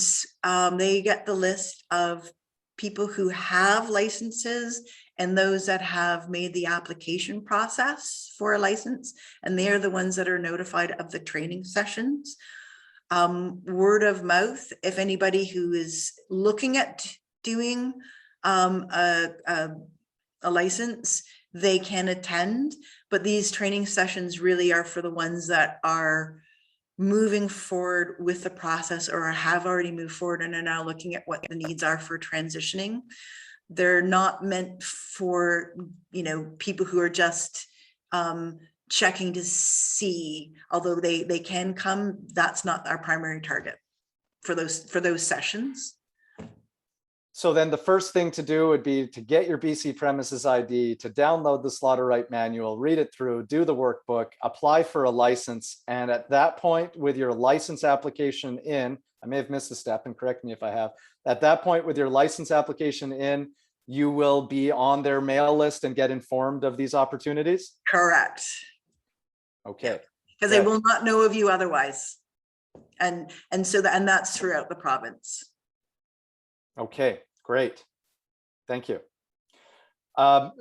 T: they get the list of people who have licenses and those that have made the application process for a license, and they are the ones that are notified of the training sessions. Word of mouth, if anybody who is looking at doing a license, they can attend, but these training sessions really are for the ones that are moving forward with the process or have already moved forward and are now looking at what the needs are for transitioning. They're not meant for, people who are just checking to see, although they can come. That's not our primary target for those sessions.
A: So then the first thing to do would be to get your BC premises ID, to download the SlaughterRight manual, read it through, do the workbook, apply for a license. And at that point, with your license application in, I may have missed a step and correct me if I have, at that point with your license application in, you will be on their mail list and get informed of these opportunities?
T: Correct.
A: Okay.
T: Because they will not know of you otherwise. And that's throughout the province.
A: Okay, great. Thank you.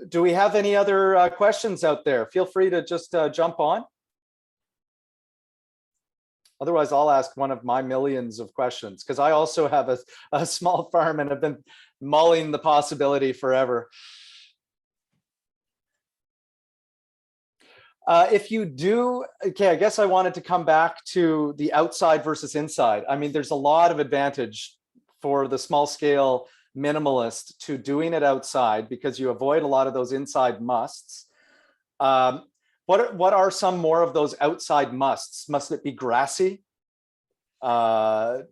A: Do we have any other questions out there? Feel free to just jump on. Otherwise, I'll ask one of my millions of questions, because I also have a small farm and have been mulling the possibility forever. If you do, okay, I guess I wanted to come back to the outside versus inside. I mean, there's a lot of advantage for the small scale minimalist to doing it outside because you avoid a lot of those inside musts. What are some more of those outside musts? Must it be grassy? What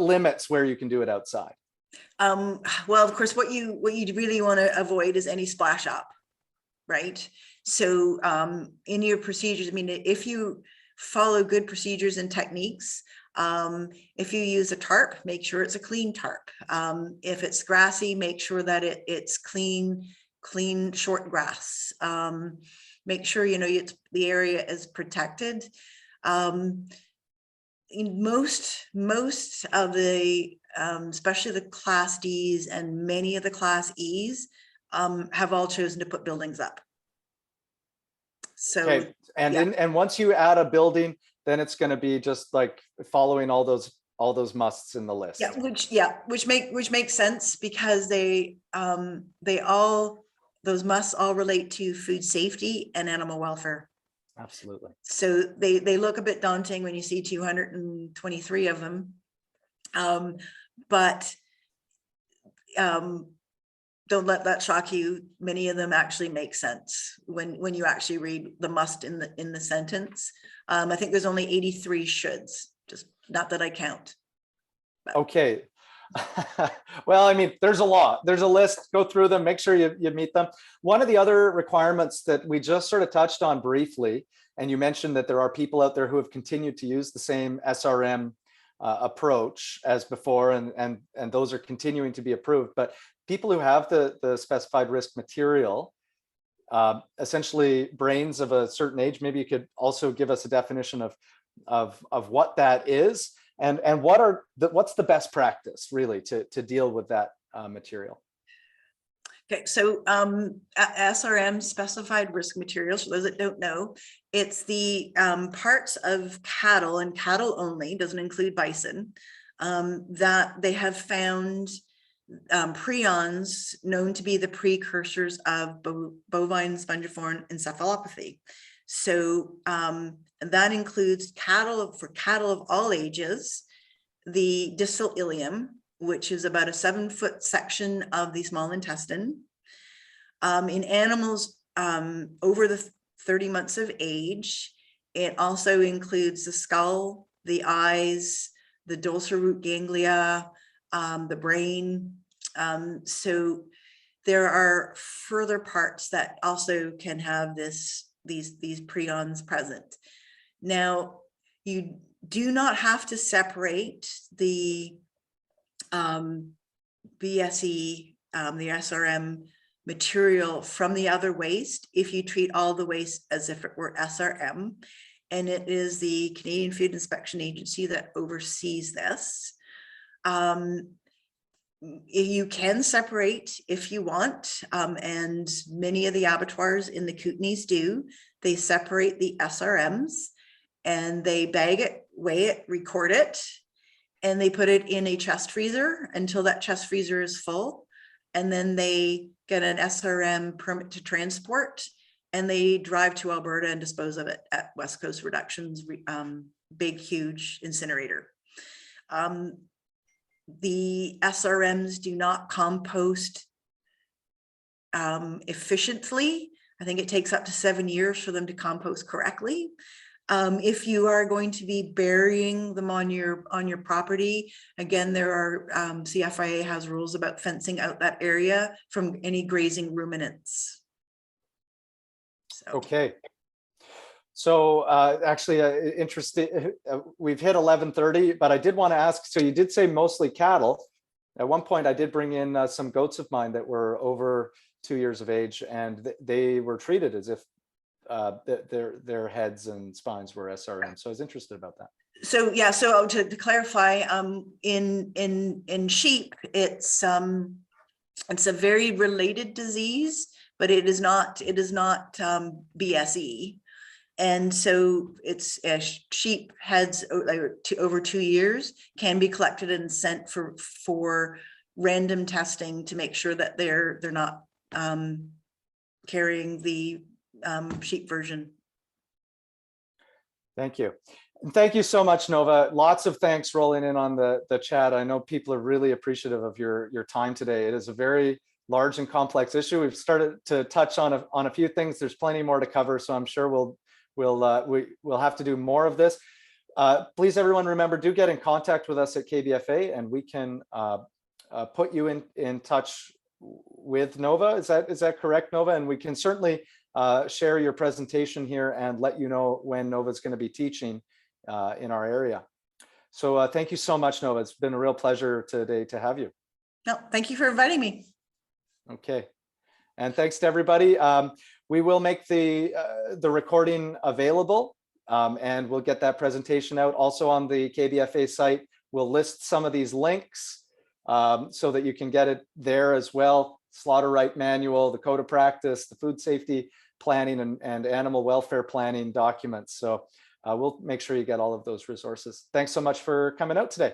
A: limits where you can do it outside?
T: Well, of course, what you really want to avoid is any splash up, right? So in your procedures, I mean, if you follow good procedures and techniques, if you use a tarp, make sure it's a clean tarp. If it's grassy, make sure that it's clean short grass. Make sure the area is protected. Most of the especially the Class Ds and many of the Class Es have all chosen to put buildings up. So
A: okay. And
T: yeah.
A: and once you add a building, then it's going to be just like following all those musts in the list.
T: Which makes sense, because those musts all relate to food safety and animal welfare.
A: Absolutely.
T: So they look a bit daunting when you see 223 of them, but don't let that shock you. Many of them actually make sense when you actually read the must in the sentence. I think there's only 83 shoulds, Not that I count.
A: Okay. Well, I mean, there's a lot. There's a list. Go through them. Make sure you meet them. One of the other requirements that we just sort of touched on briefly, and you mentioned that there are people out there who have continued to use the same SRM approach as before, and those are continuing to be approved. But people who have the specified risk material, essentially brains of a certain age, maybe you could also give us a definition of what that is. And what's the best practice really to deal with that material?
T: Okay, so SRM, specified risk materials, for those that don't know, it's the parts of cattle and cattle only, doesn't include bison, that they have found prions known to be the precursors of bovine spongiform encephalopathy. So that includes cattle, for cattle of all ages, the distal ileum, which is about a 7-foot section of the small intestine. In animals over the 30 months of age, it also includes the skull, the eyes, the dorsal root ganglia, the brain. So there are further parts that also can have these prions present. Now, you do not have to separate the BSE, the SRM material from the other waste if you treat all the waste as if it were SRM. And it is the Canadian Food Inspection Agency that oversees this. You can separate if you want, and many of the abattoirs in the Kootenays do. They separate the SRMs and they bag it, weigh it, record it, and they put it in a chest freezer until that chest freezer is full. And then they get an SRM permit to transport, and they drive to Alberta and dispose of it at West Coast Reduction's big, huge incinerator. The SRMs do not compost efficiently. I think it takes up to 7 years for them to compost correctly. If you are going to be burying them on your property, again, there are CFIA has rules about fencing out that area from any grazing ruminants. So.
A: Okay. So actually, interesting. We've hit 11:30, but I did want to ask. So you did say mostly cattle. At one point, I did bring in some goats of mine that were over 2 years of age, and they were treated as if their heads and spines were SRM. So I was interested about that.
T: So yeah, so to clarify, in sheep, it's a very related disease, but it is not BSE. And so it's sheep heads over 2 years can be collected and sent for random testing to make sure that they're not carrying the sheep version.
A: Thank you. And thank you so much, Nova. Lots of thanks rolling in on the chat. I know people are really appreciative of your time today. It is a very large and complex issue. We've started to touch on a few things. There's plenty more to cover, so I'm sure we'll have to do more of this. Please, everyone, remember, do get in contact with us at KBFA, and we can put you in touch with Nova. Is that correct, Nova? And we can certainly share your presentation here and let you know when Nova's going to be teaching in our area. So thank you so much, Nova. It's been a real pleasure today to have you.
T: No, thank you for inviting me.
A: Okay, and thanks to everybody. We will make the recording available, and we'll get that presentation out. Also on the KBFA site, we'll list some of these links so that you can get it there as well. SlaughterRight manual, the code of practice, the food safety planning and animal welfare planning documents. So we'll make sure you get all of those resources. Thanks so much for coming out today.